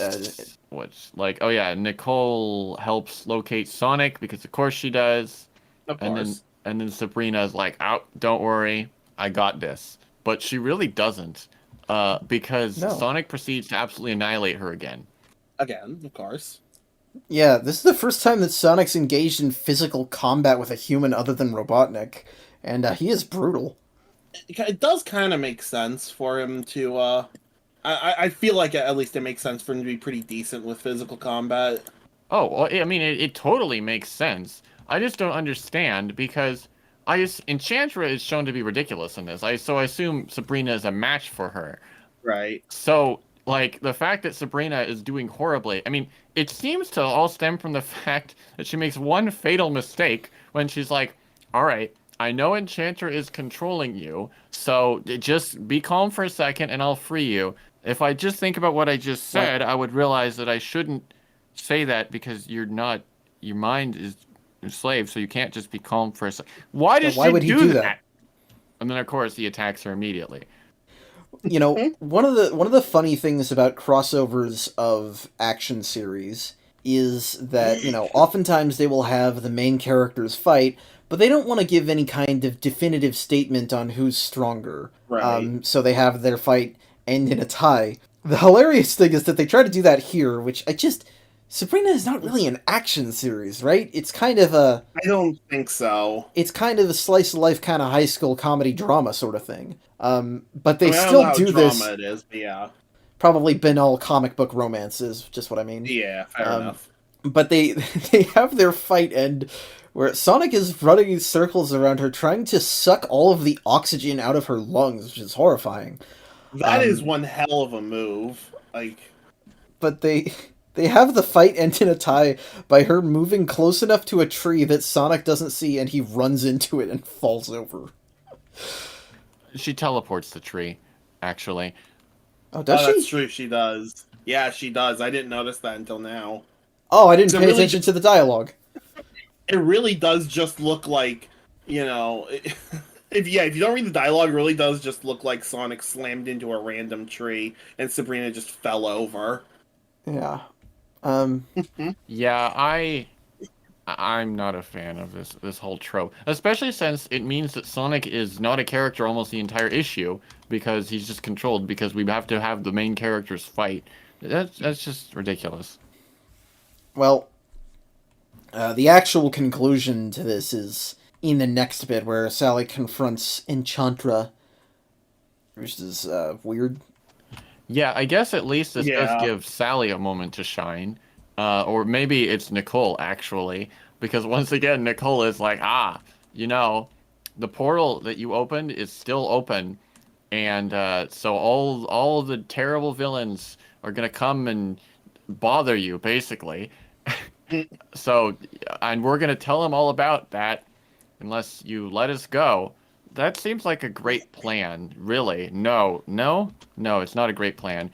oh yeah, Nicole helps locate Sonic because of course she does. Of course. And then Sabrina's like, "Oh, don't worry, I got this." But she really doesn't, because Sonic proceeds to absolutely annihilate her again. Again, of course. Yeah, this is the first time that Sonic's engaged in physical combat with a human other than Robotnik, and he is brutal. It does kind of make sense for him to, I feel like at least it makes sense for him to be pretty decent with physical combat. Oh, well, I mean, it totally makes sense. I just don't understand, because Enchantra is shown to be ridiculous in this. So I assume Sabrina is a match for her. Right. So... like, the fact that Sabrina is doing horribly, I mean, it seems to all stem from the fact that she makes one fatal mistake when she's like, all right, I know Enchantra is controlling you, so just be calm for a second and I'll free you. If I just think about what I just said, I would realize that I shouldn't say that because your mind is enslaved, so you can't just be calm for a second. Why would he do that? And then, of course, he attacks her immediately. You know, one of the funny things about crossovers of action series is that, you know, oftentimes they will have the main characters fight, but they don't want to give any kind of definitive statement on who's stronger. Right. So they have their fight end in a tie. The hilarious thing is that they try to do that here, which Sabrina is not really an action series, right? It's kind of a... I don't think so. It's kind of a slice-of-life kind of high school comedy drama sort of thing. But they still do this... it is, but yeah. Probably banal comic book romance is just what I mean. Yeah, fair enough. But they have their fight end where Sonic is running in circles around her, trying to suck all of the oxygen out of her lungs, which is horrifying. That is one hell of a move. But they have the fight end in a tie by her moving close enough to a tree that Sonic doesn't see, and he runs into it and falls over. She teleports the tree, actually. Oh, does she? That's true, she does. Yeah, she does. I didn't notice that until now. Oh, I didn't pay attention to the dialogue. It really does just look like, you know... If you don't read the dialogue, it really does just look like Sonic slammed into a random tree, and Sabrina just fell over. Yeah. Yeah, I'm not a fan of this whole trope, especially since it means that Sonic is not a character almost the entire issue because he's just controlled because we have to have the main characters fight. That's just ridiculous. Well, the actual conclusion to this is in the next bit where Sally confronts Enchantra, which is weird. Yeah, I guess at least this does give Sally a moment to shine. Or maybe it's Nicole, actually. Because once again, Nicole is like, the portal that you opened is still open. And so all the terrible villains are going to come and bother you, basically. So, and we're going to tell them all about that unless you let us go. That seems like a great plan, really. No, it's not a great plan.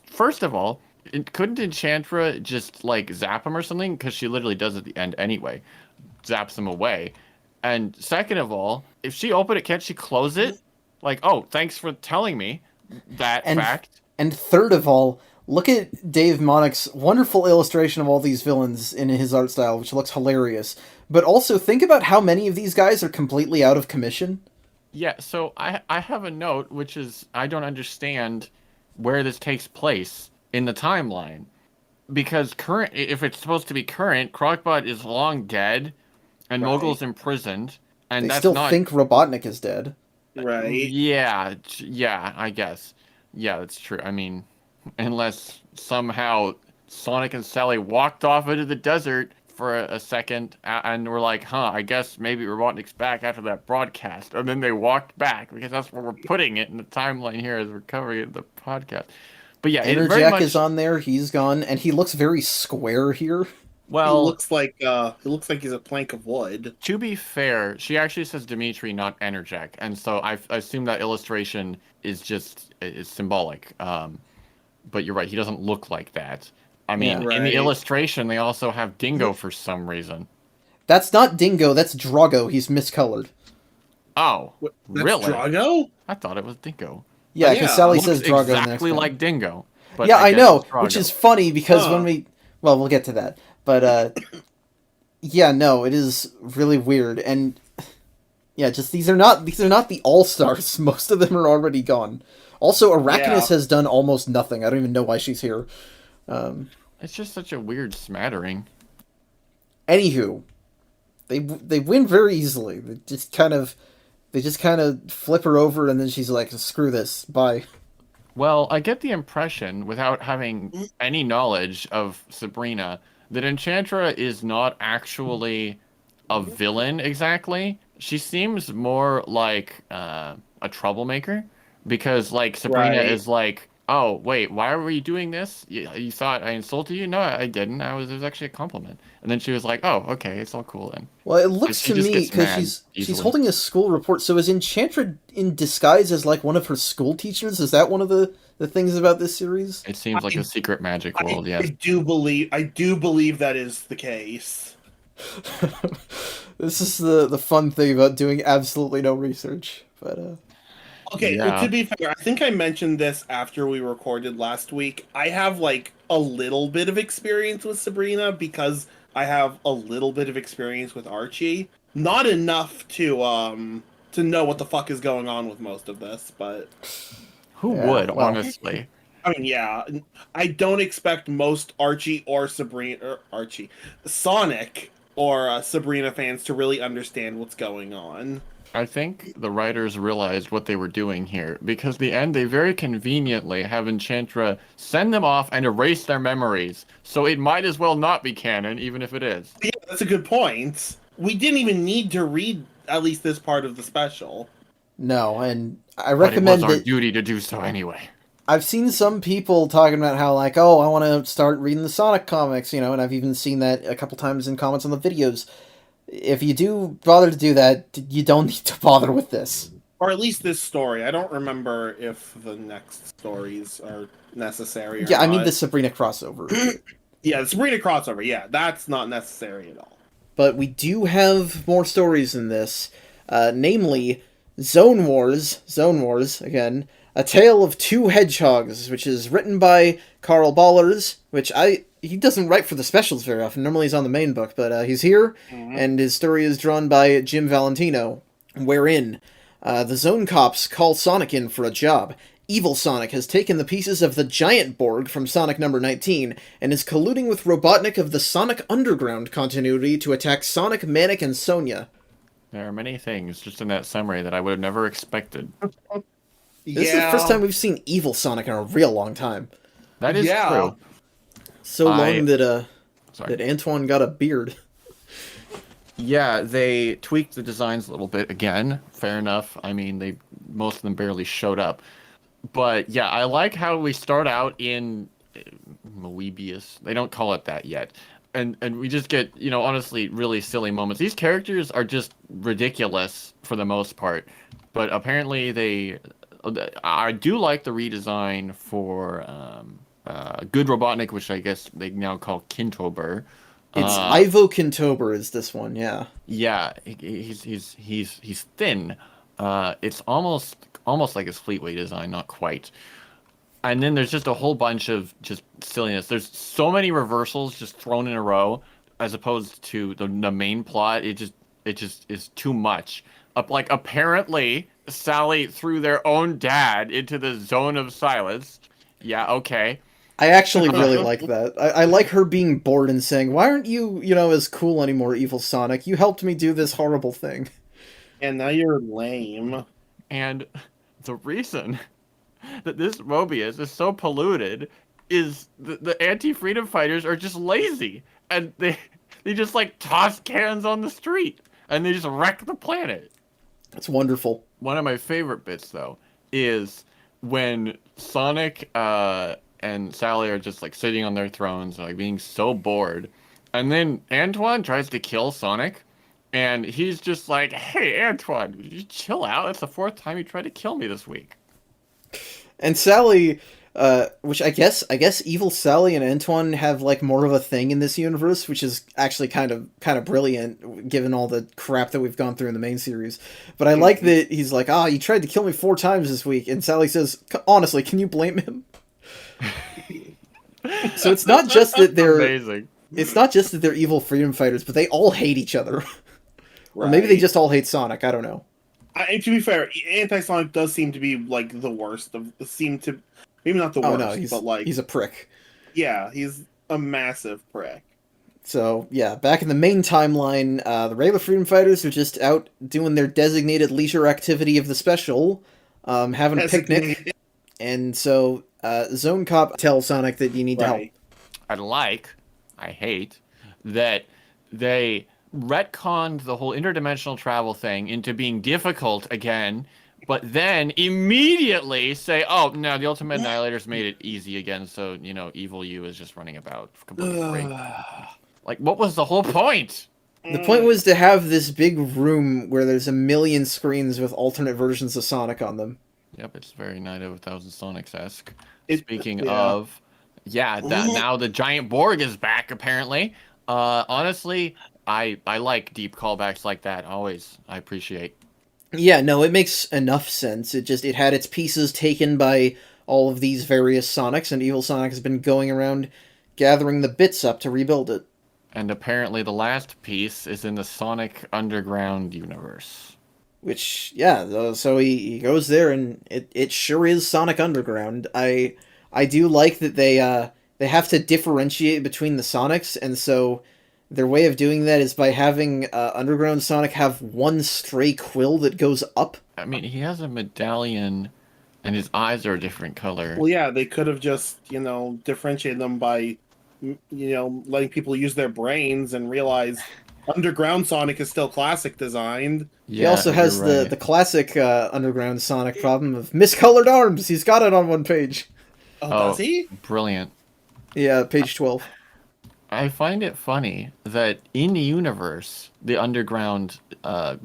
First of all, couldn't Enchantra just, like, zap him or something? Because she literally does at the end anyway. Zaps him away. And second of all, if she opened it, can't she close it? Like, oh, thanks for telling me that fact. And third of all, look at Dave Monick's wonderful illustration of all these villains in his art style, which looks hilarious. But also, think about how many of these guys are completely out of commission. Yeah, so I have a note, which is I don't understand where this takes place in the timeline. Because if it's supposed to be current, Crocbot is long dead, and Mogul's imprisoned, and they still think Robotnik is dead. Right. Yeah, I guess. Yeah, that's true. I mean, unless somehow Sonic and Sally walked off into the desert for a second, and we're like, I guess maybe Robotnik's back after that broadcast. And then they walked back, because that's where we're putting it in the timeline here as we're covering it in the podcast. But yeah, Interjack is on there, he's gone, and he looks very square here. Well, he looks like he's a plank of wood. To be fair, she actually says Dimitri, not Enerjack, and so I assume that illustration is symbolic. But you're right, he doesn't look like that. I mean, in the illustration, they also have Dingo for some reason. That's not Dingo, that's Drago. He's miscolored. Oh, really? Drago? I thought it was Dingo. Yeah, because Sally says Drago exactly like Dingo. But yeah, I know, which is funny because when we'll get to that. But, yeah, no, it is really weird, and, yeah, just these are not the all-stars. Most of them are already gone. Also, Arachnus has done almost nothing. I don't even know why she's here. It's just such a weird smattering. Anywho, they win very easily. They just kind of flip her over, and then she's like, screw this, bye. Well, I get the impression, without having any knowledge of Sabrina, that Enchantra is not actually a villain exactly. She seems more like a troublemaker, because like Sabrina is like, oh wait, why were you doing this? You thought I insulted you? No, I didn't. It was actually a compliment. And then she was like, oh, okay, it's all cool then. Well, it looks to me, because she's holding a school report, so is Enchantra in disguise as like one of her school teachers? Is that one of the things about this series? It seems like a secret magic world, yes. I do believe that is the case. This is the fun thing about doing absolutely no research, but okay, well, to be fair, I think I mentioned this after we recorded last week. I have like a little bit of experience with Sabrina because I have a little bit of experience with Archie. Not enough to know what the fuck is going on with most of this, but who would, honestly? I mean, yeah, I don't expect most Sonic or Sabrina fans to really understand what's going on. I think the writers realized what they were doing here, because the end, they very conveniently have Enchantra send them off and erase their memories, so it might as well not be canon, even if it is. Yeah, that's a good point. We didn't even need to read at least this part of the special. No, and I recommend it was our duty to do so anyway. I've seen some people talking about how, like, oh, I want to start reading the Sonic comics, and I've even seen that a couple times in comments on the videos. If you do bother to do that, you don't need to bother with this. Or at least this story. I don't remember if the next stories are necessary or Yeah, not. I mean the Sabrina crossover. Yeah, the Sabrina crossover, yeah, that's not necessary at all. But we do have more stories in this, namely Zone Wars, again, A Tale of Two Hedgehogs, which is written by Carl Ballers, which I he doesn't write for the specials very often. Normally he's on the main book, but he's here, and his story is drawn by Jim Valentino, wherein the Zone Cops call Sonic in for a job. Evil Sonic has taken the pieces of the Giant Borg from Sonic number 19 and is colluding with Robotnik of the Sonic Underground continuity to attack Sonic, Manic, and Sonia. There are many things just in that summary that I would have never expected. This is the first time we've seen Evil Sonic in a real long time. That is true. So long that Antoine got a beard. Yeah, they tweaked the designs a little bit again. Fair enough. I mean, most of them barely showed up. But yeah, I like how we start out in Moebius. They don't call it that yet. And we just get, honestly, really silly moments. These characters are just ridiculous for the most part. But apparently I do like the redesign for Good Robotnik, which I guess they now call Kintober. It's Ivo Kintober is this one, yeah. Yeah, he's thin. It's almost like his Fleetway design, not quite. And then there's just a whole bunch of just silliness. There's so many reversals just thrown in a row, as opposed to the main plot. It just is too much. Like, apparently Sally threw their own dad into the zone of silence. Yeah, okay. I actually really like that. I like her being bored and saying, "Why aren't you, as cool anymore, Evil Sonic? You helped me do this horrible thing." And now you're lame. And the reason that this Mobius is so polluted is the anti-freedom fighters are just lazy. And they just, like, toss cans on the street. And they just wreck the planet. It's wonderful. One of my favorite bits, though, is when Sonic and Sally are just, like, sitting on their thrones, like, being so bored. And then Antoine tries to kill Sonic. And he's just like, "Hey, Antoine, you chill out. It's the 4th time you tried to kill me this week." And Sally, which I guess Evil Sally and Antoine have, like, more of a thing in this universe, which is actually kind of brilliant, given all the crap that we've gone through in the main series. But I like that he's like, "You tried to kill me 4 times this week," and Sally says, "Honestly, can you blame him?" So it's not just that they're amazing. It's not just that they're evil freedom fighters, but they all hate each other. Or maybe they just all hate Sonic. I don't know. To be fair, Anti-Sonic does seem to be, like, the worst of. Maybe not the worst, but, like, he's a prick. Yeah, he's a massive prick. So yeah, back in the main timeline, the regular freedom fighters are just out doing their designated leisure activity of the special, having a picnic, and so Zone Cop tells Sonic that you need to help. I hate that they retconned the whole interdimensional travel thing into being difficult again, but then immediately say, "Oh, no, the Ultimate Annihilators made it easy again, so, Evil You is just running about completely free." Like, what was the whole point? The point was to have this big room where there's a million screens with alternate versions of Sonic on them. Yep, it's very Night of a Thousand Sonics-esque. Speaking of, now the Giant Borg is back, apparently. Honestly, I like deep callbacks like that, always. I appreciate. Yeah, no, it makes enough sense. It had its pieces taken by all of these various Sonics, and Evil Sonic has been going around gathering the bits up to rebuild it. And apparently the last piece is in the Sonic Underground universe. Which, so he goes there, and it sure is Sonic Underground. I do like that they have to differentiate between the Sonics, and so their way of doing that is by having Underground Sonic have one stray quill that goes up. I mean, he has a medallion, and his eyes are a different color. Well, yeah, they could have just, differentiated them by, letting people use their brains and realize Underground Sonic is still classic designed. Yeah, he also has the classic Underground Sonic problem of miscolored arms. He's got it on one page. Oh, does he? Brilliant. Yeah, page 12. I find it funny that in the universe, the Underground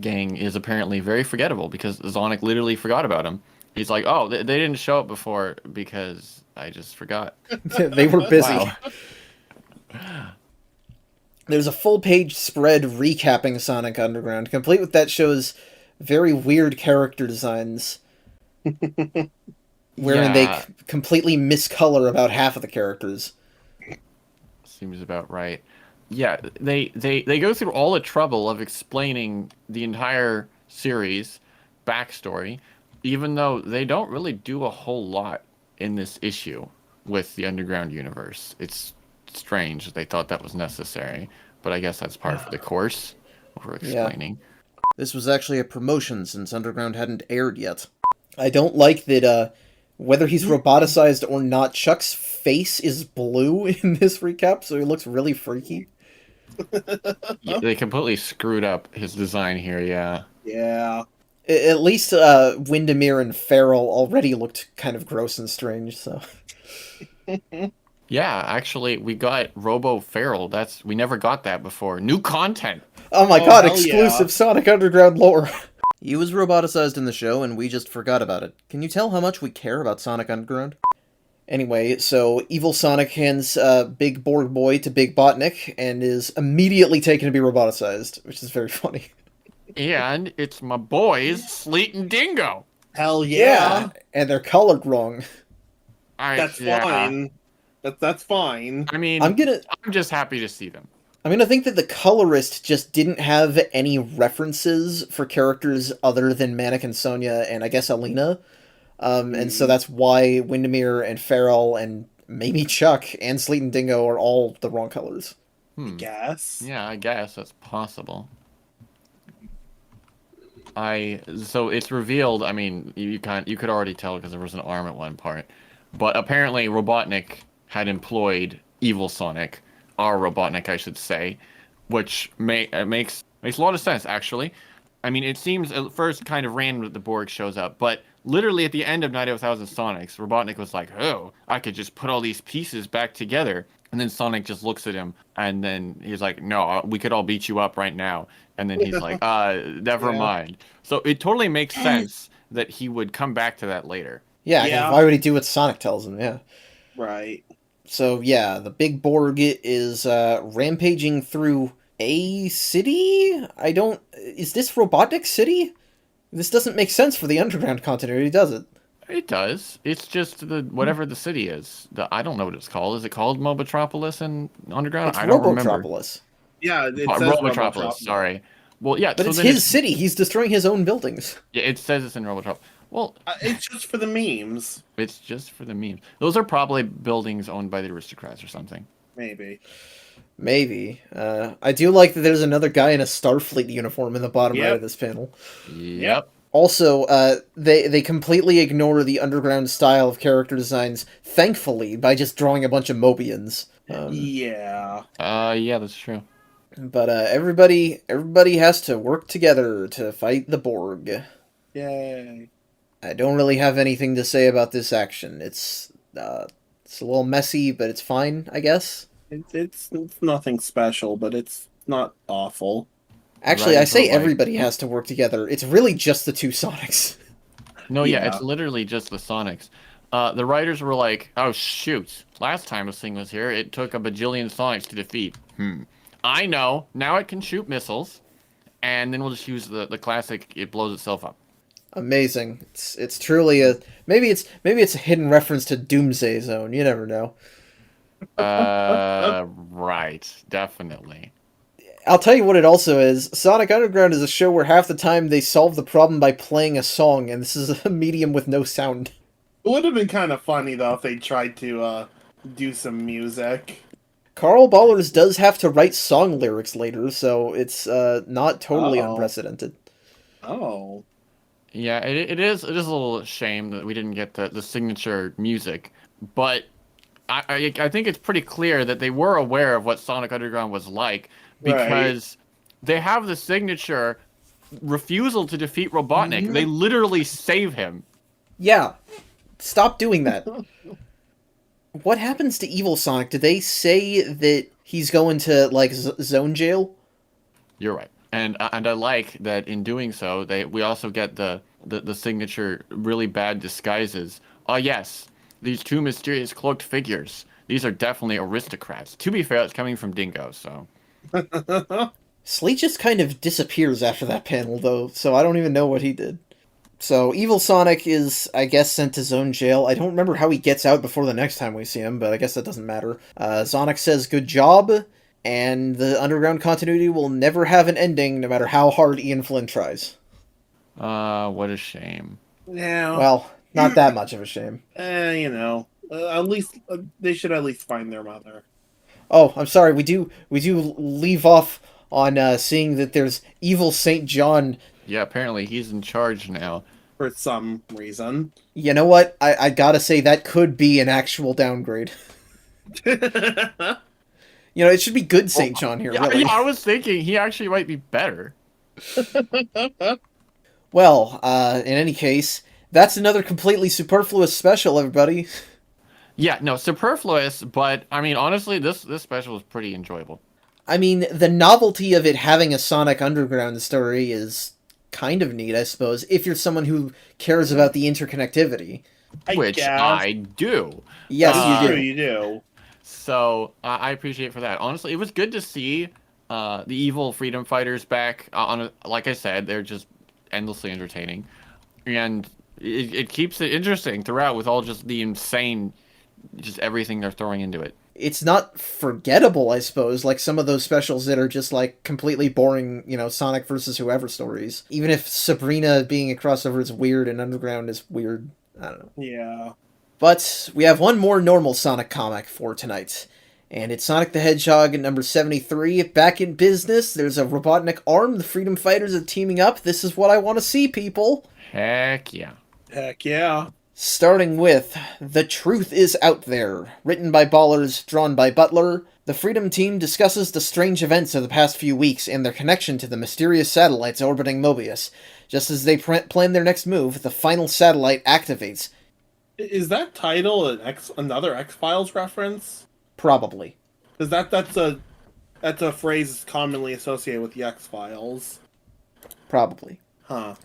gang is apparently very forgettable because Sonic literally forgot about him. He's like, "Oh, they didn't show up before because I just forgot." They were busy. Wow. There's a full-page spread recapping Sonic Underground, complete with that show's very weird character designs, wherein they completely miscolor about half of the characters. seems about right. Yeah, they go through all the trouble of explaining the entire series backstory, even though they don't really do a whole lot in this issue with the underground universe. It's strange that they thought that was necessary, but I guess that's part of the course we're explaining. This was actually a promotion since Underground hadn't aired yet. I don't like that, whether he's roboticized or not, Chuck's face is blue in this recap, so he looks really freaky. Yeah, they completely screwed up his design here, yeah. Yeah. At least, Windermere and Farrell already looked kind of gross and strange, so... Yeah, actually, we got Robo Feral. We never got that before. New content! Oh my god, hell exclusive yeah. Sonic Underground lore! He was roboticized in the show, and we just forgot about it. Can you tell how much we care about Sonic Underground? Anyway, so Evil Sonic hands Big Borg Boy to Big Botnik, and is immediately taken to be roboticized, which is very funny. And it's my boys, Sleet and Dingo! Hell yeah. And they're colored wrong. That's fine. That's fine. I mean, I'm just happy to see them. I'm gonna think that the colorist just didn't have any references for characters other than Mannequin Sonia and I guess Alina. And so that's why Windermere and Farrell and maybe Chuck and Sleet and Dingo are all the wrong colors. I guess. Yeah, I guess that's possible. So it's revealed, I mean, you could already tell because there was an arm at one part. But apparently Robotnik had employed Evil Sonic, our Robotnik, I should say, which makes a lot of sense, actually. I mean, it seems at first kind of random that the Borg shows up, but literally at the end of Night of a Thousand Sonics, Robotnik was like, oh, I could just put all these pieces back together. And then Sonic just looks at him, and then he's like, no, we could all beat you up right now. And then he's like, never mind. So it totally makes sense that he would come back to that later. Yeah. Why would he do what Sonic tells him? Yeah. Right. So, yeah, the Big Borg is rampaging through a city? Is this Robotnik City? This doesn't make sense for the underground continuity, does it? It does. It's just whatever the city is. I don't know what it's called. Is it called Mobotropolis and Underground? It's I don't remember. Robotropolis. Yeah, it says Robotropolis, sorry. Well, yeah. But it's his city. He's destroying his own buildings. Yeah, it says it's in Robotropolis. Well, it's just for the memes. It's just for the memes. Those are probably buildings owned by the aristocrats or something. Maybe. I do like that there's another guy in a Starfleet uniform in the bottom right of this panel. Yep. Also, they completely ignore the underground style of character designs, thankfully, by just drawing a bunch of Mobians. Yeah, that's true. But everybody has to work together to fight the Borg. Yay. I don't really have anything to say about this action. It's a little messy, but it's fine, I guess. It's nothing special, but it's not awful. Actually, I say everybody has to work together. It's really just the two Sonics. No, yeah, it's literally just the Sonics. The writers were like, oh, shoot. Last time this thing was here, it took a bajillion Sonics to defeat. I know. Now it can shoot missiles. And then we'll just use the classic, it blows itself up. Amazing. It's truly a... Maybe it's a hidden reference to Doomsday Zone. You never know. Right. Definitely. I'll tell you what it also is. Sonic Underground is a show where half the time they solve the problem by playing a song, and this is a medium with no sound. It would have been kind of funny, though, if they tried to do some music. Carl Ballers does have to write song lyrics later, so it's not totally unprecedented. Oh. Yeah, it is a little shame that we didn't get the signature music, but I think it's pretty clear that they were aware of what Sonic Underground was like, because they have the signature refusal to defeat Robotnik. They literally save him. Yeah. Stop doing that. What happens to Evil Sonic? Did they say that he's going to, like, zone jail? You're right. And I like that in doing so, we also get the signature really bad disguises. Yes, these two mysterious cloaked figures. These are definitely aristocrats. To be fair, it's coming from Dingo, so... Sleet just kind of disappears after that panel, though, so I don't even know what he did. So Evil Sonic is, I guess, sent to Zone Jail. I don't remember how he gets out before the next time we see him, but I guess that doesn't matter. Sonic says good job, and the underground continuity will never have an ending, no matter how hard Ian Flynn tries. What a shame. Yeah. Well, not that much of a shame. At least they should at least find their mother. Oh, I'm sorry. We do leave off on seeing that there's evil Saint John. Yeah, apparently he's in charge now. For some reason. You know what? I gotta say that could be an actual downgrade. It should be good Saint John here, really. Yeah, I was thinking he actually might be better. Well, in any case, that's another completely superfluous special, everybody. Yeah, no, superfluous, but I mean, honestly, this special was pretty enjoyable. I mean, the novelty of it having a Sonic Underground story is kind of neat, I suppose, if you're someone who cares about the interconnectivity. Which I do. Yes, you do. You do. So, I appreciate for that. Honestly, it was good to see the evil freedom fighters back. Like I said, they're just endlessly entertaining. And it keeps it interesting throughout with all just the insane, just everything they're throwing into it. It's not forgettable, I suppose, like some of those specials that are just, like, completely boring, Sonic versus whoever stories. Even if Sabrina being a crossover is weird and Underground is weird, I don't know. Yeah. But we have one more normal Sonic comic for tonight, and it's Sonic the Hedgehog at number 73. Back in business, there's a Robotnik arm, the Freedom Fighters are teaming up. This is what I want to see, people. Heck yeah. Heck yeah. Starting with The Truth Is Out There, written by Ballers, drawn by Butler. The Freedom Team discusses the strange events of the past few weeks and their connection to the mysterious satellites orbiting Mobius. Just as they plan their next move, the final satellite activates. Is that title another X-Files reference? Probably. Because that's a phrase commonly associated with the X-Files. Probably. Huh.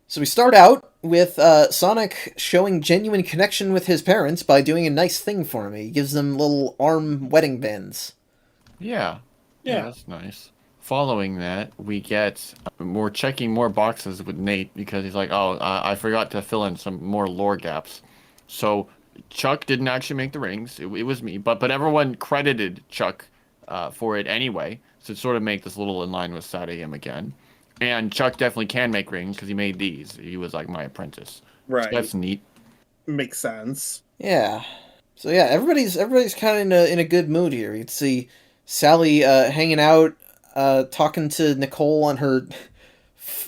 So we start out with Sonic showing genuine connection with his parents by doing a nice thing for him. He gives them little arm wedding bands. Yeah, that's nice. Following that, we get checking more boxes with Nate because he's like, I forgot to fill in some more lore gaps. So Chuck didn't actually make the rings. It was me, but everyone credited Chuck for it anyway. So sort of make this little in line with SATAM again. And Chuck definitely can make rings because he made these. He was like my apprentice. Right. So that's neat. Makes sense. Yeah. So yeah, everybody's kind of in a good mood here. You'd see Sally hanging out, talking to Nicole on her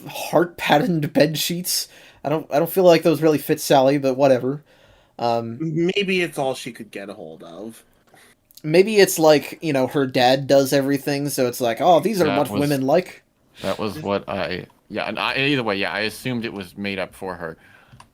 heart-patterned bed sheets. I don't feel like those really fit Sally, but whatever. Maybe it's all she could get a hold of. Maybe it's like, her dad does everything, so it's like, oh, these are what women like. That was what either way, I assumed it was made up for her.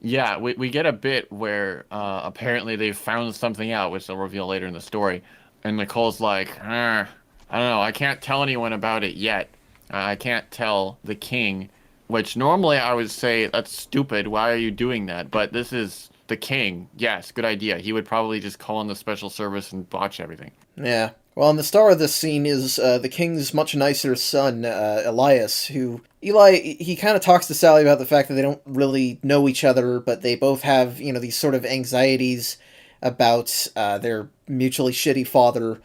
Yeah, we get a bit where apparently they've found something out, which they'll reveal later in the story. And Nicole's like, I don't know, I can't tell anyone about it yet. I can't tell the king, which normally I would say, that's stupid, why are you doing that? But this is the king. Yes, good idea. He would probably just call in the special service and botch everything. Yeah. Well, and the star of this scene is the king's much nicer son, Elias, who... Eli, he kind of talks to Sally about the fact that they don't really know each other, but they both have, these sort of anxieties about their mutually shitty father,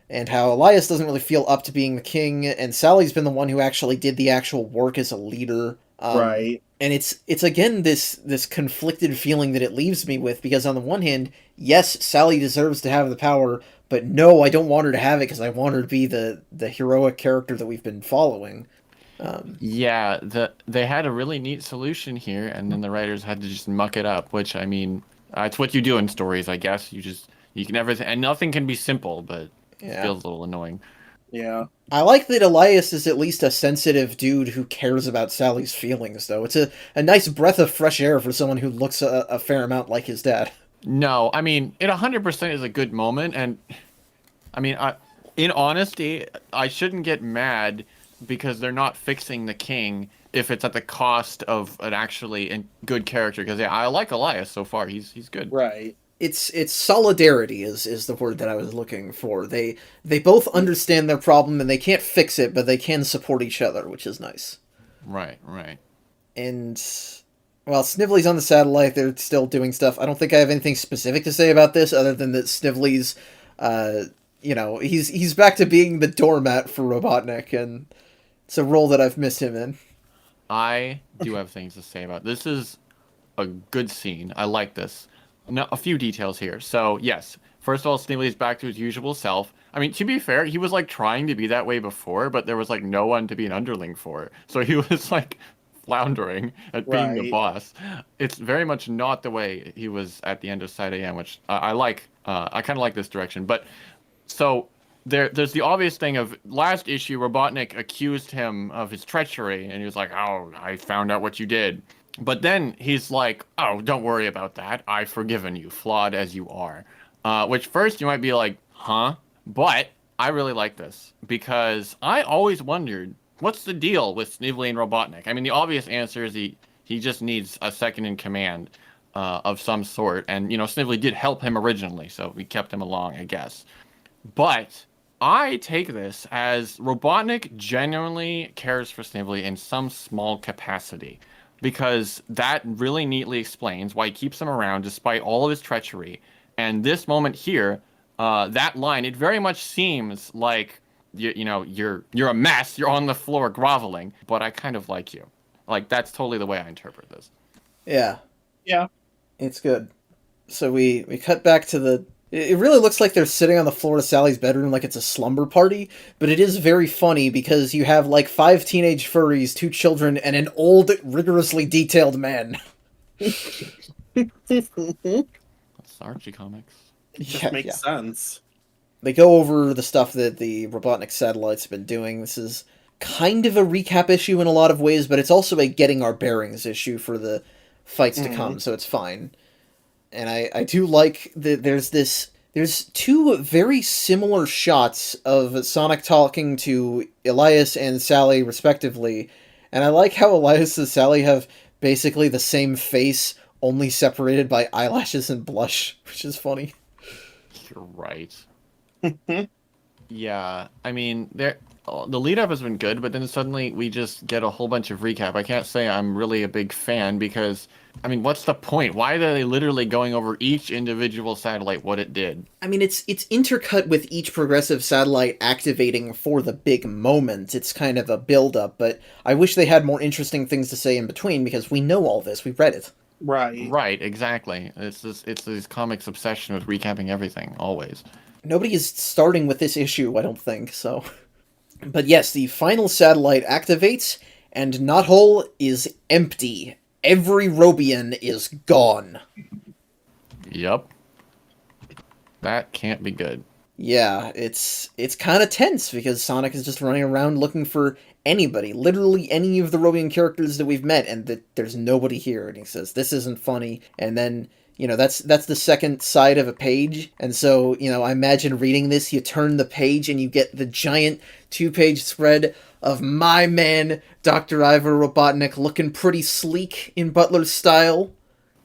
and how Elias doesn't really feel up to being the king, and Sally's been the one who actually did the actual work as a leader. Right. And it's again this conflicted feeling that it leaves me with, because on the one hand, yes, Sally deserves to have the power, but no, I don't want her to have it because I want her to be the heroic character that we've been following. Yeah, they had a really neat solution here, and then the writers had to just muck it up, which, I mean, it's what you do in stories, I guess. You can never, and nothing can be simple, but it feels a little annoying. Yeah. I like that Elias is at least a sensitive dude who cares about Sally's feelings, though. It's a nice breath of fresh air for someone who looks a fair amount like his dad. No, I mean, it 100% is a good moment, and, I mean, in honesty, I shouldn't get mad because they're not fixing the king if it's at the cost of an actually good character, because I like Elias so far. He's good. Right. It's solidarity is the word that I was looking for. They both understand their problem and they can't fix it, but they can support each other, which is nice. Right. And Well, Snively's on the satellite. They're still doing stuff. I don't think I have anything specific to say about this other than that Snively's, he's back to being the doormat for Robotnik, and it's a role that I've missed him in. I do have things to say about this. Is a good scene. I like this. Now, a few details here. So, yes, first of all, Snively's back to his usual self. I mean, to be fair, he was like trying to be that way before, but there was like no one to be an underling for. So he was like floundering at being the Right. boss. It's very much not the way he was at the end of Side AM, which I like. I kind of like this direction. But so there's the obvious thing of last issue, Robotnik accused him of his treachery, and he was like, "Oh, I found out what you did." But then he's like, "Oh, don't worry about that. I've forgiven you, flawed as you are." Which first you might be like, "Huh?" But I really like this because I always wondered what's the deal with Snively and Robotnik. I mean, the obvious answer is he just needs a second in command of some sort, and Snively did help him originally, so we kept him along, I guess. But I take this as Robotnik genuinely cares for Snively in some small capacity, because that really neatly explains why he keeps him around despite all of his treachery. And this moment here, that line, it very much seems like you're a mess, you're on the floor groveling, but I kind of like you. Like, that's totally the way I interpret this. Yeah, Yeah. it's good. So we cut back to the. It really looks like they're sitting on the floor of Sally's bedroom like it's a slumber party, but it is very funny because you have like 5 teenage furries, 2 children, and an old, rigorously detailed man. That's Archie comics. It just makes sense. They go over the stuff that the Robotnik satellite's been doing. This is kind of a recap issue in a lot of ways, but it's also a getting our bearings issue for the fights to come, so it's fine. And I do like that there's 2 very similar shots of Sonic talking to Elias and Sally respectively, and I like how Elias and Sally have basically the same face, only separated by eyelashes and blush, which is funny. You're right. Yeah, I mean, the lead up has been good, but then suddenly we just get a whole bunch of recap. I can't say I'm really a big fan because, I mean, what's the point? Why are they literally going over each individual satellite, what it did? I mean, it's intercut with each progressive satellite activating for the big moment. It's kind of a build-up, but I wish they had more interesting things to say in between because we know all this. We've read it. Right, exactly. It's this comics obsession with recapping everything, always. Nobody is starting with this issue, I don't think, so... But yes, the final satellite activates, and Knothole is empty. Every Robian is gone. Yep. That can't be good. Yeah, it's kind of tense, because Sonic is just running around looking for anybody, literally any of the Robian characters that we've met, and there's nobody here, and he says, this isn't funny, and then... that's the second side of a page, and so, I imagine reading this, you turn the page and you get the giant 2-page spread of my man, Dr. Ivor Robotnik, looking pretty sleek in Butler's style.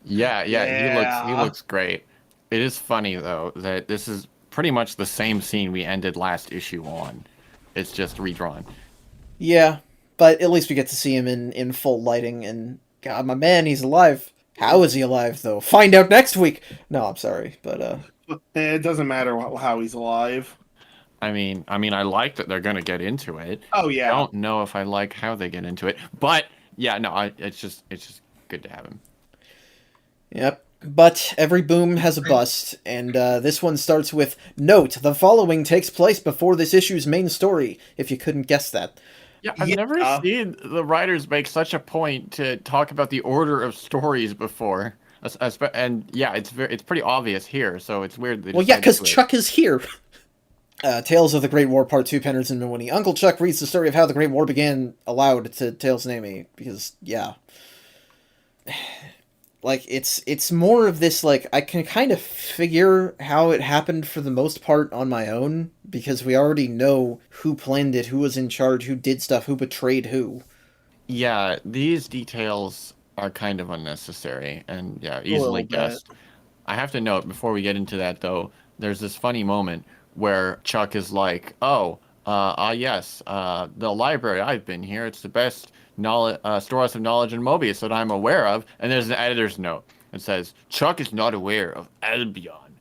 Yeah, he looks great. It is funny, though, that this is pretty much the same scene we ended last issue on. It's just redrawn. Yeah, but at least we get to see him in full lighting, and God, my man, he's alive. How is he alive, though? Find out next week! No, I'm sorry, but, It doesn't matter how he's alive. I mean, I like that they're gonna get into it. Oh, yeah. I don't know if I like how they get into it, but, yeah, no, it's just good to have him. Yep. But every boom has a bust, and this one starts with, Note, the following takes place before this issue's main story, if you couldn't guess that. Yeah, I've never seen the writers make such a point to talk about the order of stories before. And yeah, it's pretty obvious here, so it's weird. Well, yeah, because Chuck is here. Tales of the Great War Part 2, Penner's and Winnie. Uncle Chuck reads the story of how the Great War began aloud to Tails and Amy, because, yeah. Like, it's more of this, like, I can kind of figure how it happened for the most part on my own, because we already know who planned it, who was in charge, who did stuff, who betrayed who. Yeah, these details are kind of unnecessary, and yeah, easily guessed. I have to note, before we get into that, though, there's this funny moment where Chuck is like, yes, the library, I've been here, it's the best storehouse of knowledge in Mobius that I'm aware of. And there's an editor's note that says, Chuck is not aware of Albion.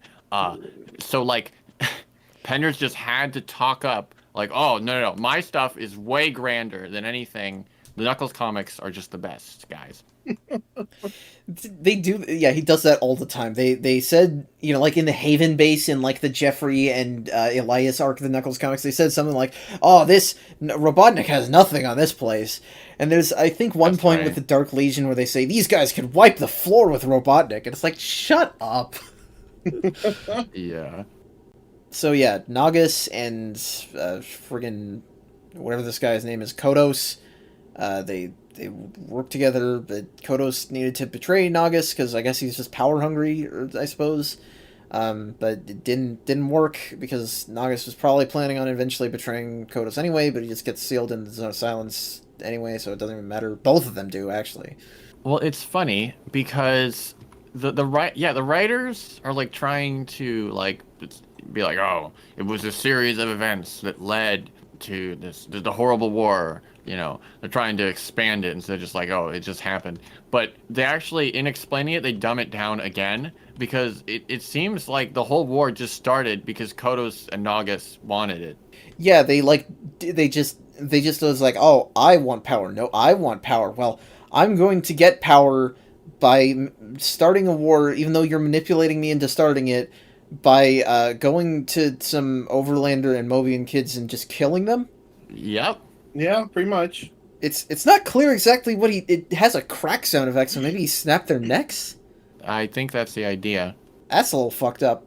So, like, Penders just had to talk up, like, oh, no, my stuff is way grander than anything. The Knuckles comics are just the best, guys. They do, yeah, he does that all the time. They said, you know, like in the Haven base, in like the Jeffrey and Elias arc of the Knuckles comics, they said something like, oh, this Robotnik has nothing on this place. And there's, I think, one point with the Dark Legion where they say, these guys could wipe the floor with Robotnik. And it's like, shut up. Yeah. So yeah, Nagus and friggin' whatever this guy's name is, Kodos, they worked together, but Kodos needed to betray Nagus because I guess he's just power hungry, I suppose. But it didn't work because Nagus was probably planning on eventually betraying Kodos anyway, but he just gets sealed in the Zone of Silence anyway, so it doesn't even matter. Both of them do, actually. Well, it's funny because the writers are like trying to like be like, oh, it was a series of events that led to the horrible war. You know, they're trying to expand it instead of just like, oh, it just happened. But they actually, in explaining it, they dumb it down again because it seems like the whole war just started because Kodos and Nagus wanted it. Yeah, they just was like, oh, I want power. No, I want power. Well, I'm going to get power by starting a war, even though you're manipulating me into starting it, by going to some Overlander and Mobian kids and just killing them. Yep. Yeah, pretty much. It's not clear exactly what it has a crack sound effect, so maybe he snapped their necks? I think that's the idea. That's a little fucked up.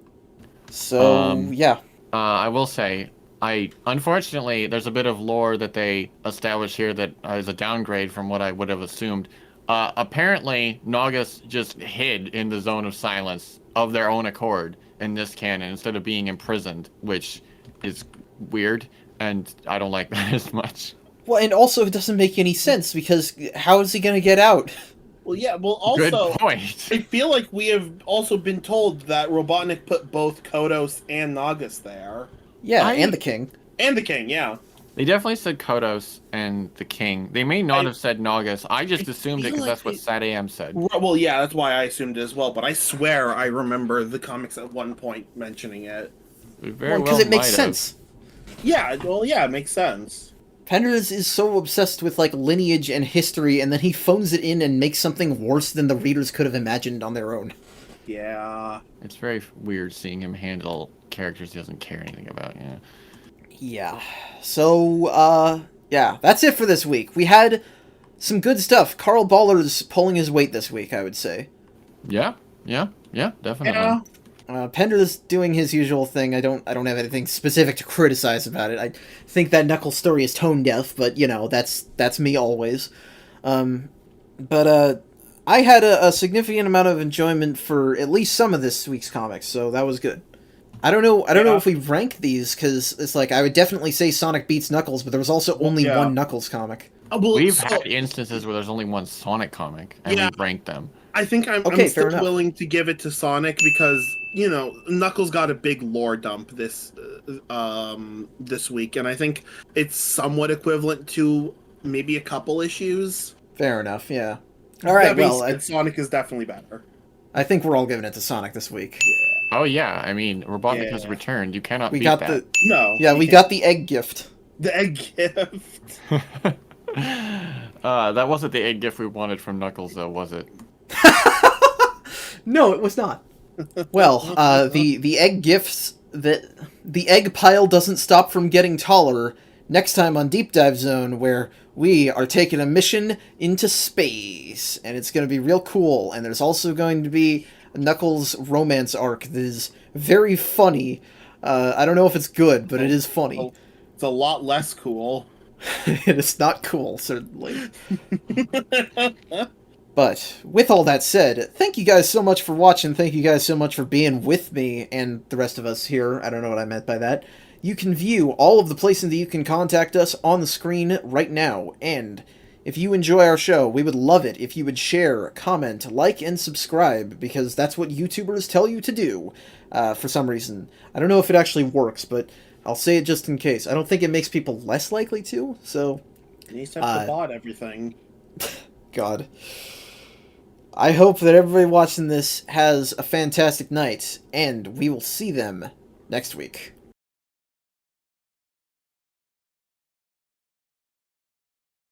So, yeah. I will say, unfortunately, there's a bit of lore that they established here that is a downgrade from what I would have assumed. Apparently, Nagus just hid in the Zone of Silence of their own accord in this canon instead of being imprisoned, which is weird, and I don't like that as much. Well, and also it doesn't make any sense, because how is he going to get out? Well, yeah, well, also, good point. I feel like we have also been told that Robotnik put both Kodos and Nagus there. Yeah, and the King. And the King, yeah. They definitely said Kodos and the King. They may not have said Nagus. I just assumed it because that's what SatAM said. Well, yeah, that's why I assumed it as well, but I swear I remember the comics at one point mentioning it. Because it makes sense. Yeah, well, yeah, it makes sense. Penders is so obsessed with, like, lineage and history, and then he phones it in and makes something worse than the readers could have imagined on their own. Yeah. It's very weird seeing him handle characters he doesn't care anything about, yeah. Yeah. So, yeah, that's it for this week. We had some good stuff. Carl Baller's pulling his weight this week, I would say. Yeah, definitely. Yeah. Pender's doing his usual thing. I don't have anything specific to criticize about it. I think that Knuckles story is tone deaf, but, you know, that's me always. But I had a significant amount of enjoyment for at least some of this week's comics, so that was good. I don't know if we rank these, because it's like, I would definitely say Sonic beats Knuckles, but there was also only one Knuckles comic. We've had instances where there's only one Sonic comic, and we've ranked them. I think I'm still willing to give it to Sonic because, you know, Knuckles got a big lore dump this week, and I think it's somewhat equivalent to maybe a couple issues. Fair enough, yeah. All right, well, Sonic is definitely better. I think we're all giving it to Sonic this week. Yeah. Oh yeah, I mean, Robotnik has returned. You cannot beat that. We got the egg gift. The egg gift. That wasn't the egg gift we wanted from Knuckles, though, was it? No, it was not. Well, the egg gifts, the egg pile doesn't stop from getting taller. Next time on Deep Dive Zone, where we are taking a mission into space, and it's going to be real cool. And there's also going to be a Knuckles romance arc that is very funny. I don't know if it's good, but it is funny. It's a lot less cool. It is not cool, certainly. But, with all that said, thank you guys so much for watching, thank you guys so much for being with me, and the rest of us here. I don't know what I meant by that. You can view all of the places that you can contact us on the screen right now, and if you enjoy our show, we would love it if you would share, comment, like, and subscribe, because that's what YouTubers tell you to do, for some reason. I don't know if it actually works, but I'll say it just in case. I don't think it makes people less likely to, so He needs to have to bot everything. God. I hope that everybody watching this has a fantastic night, and we will see them next week.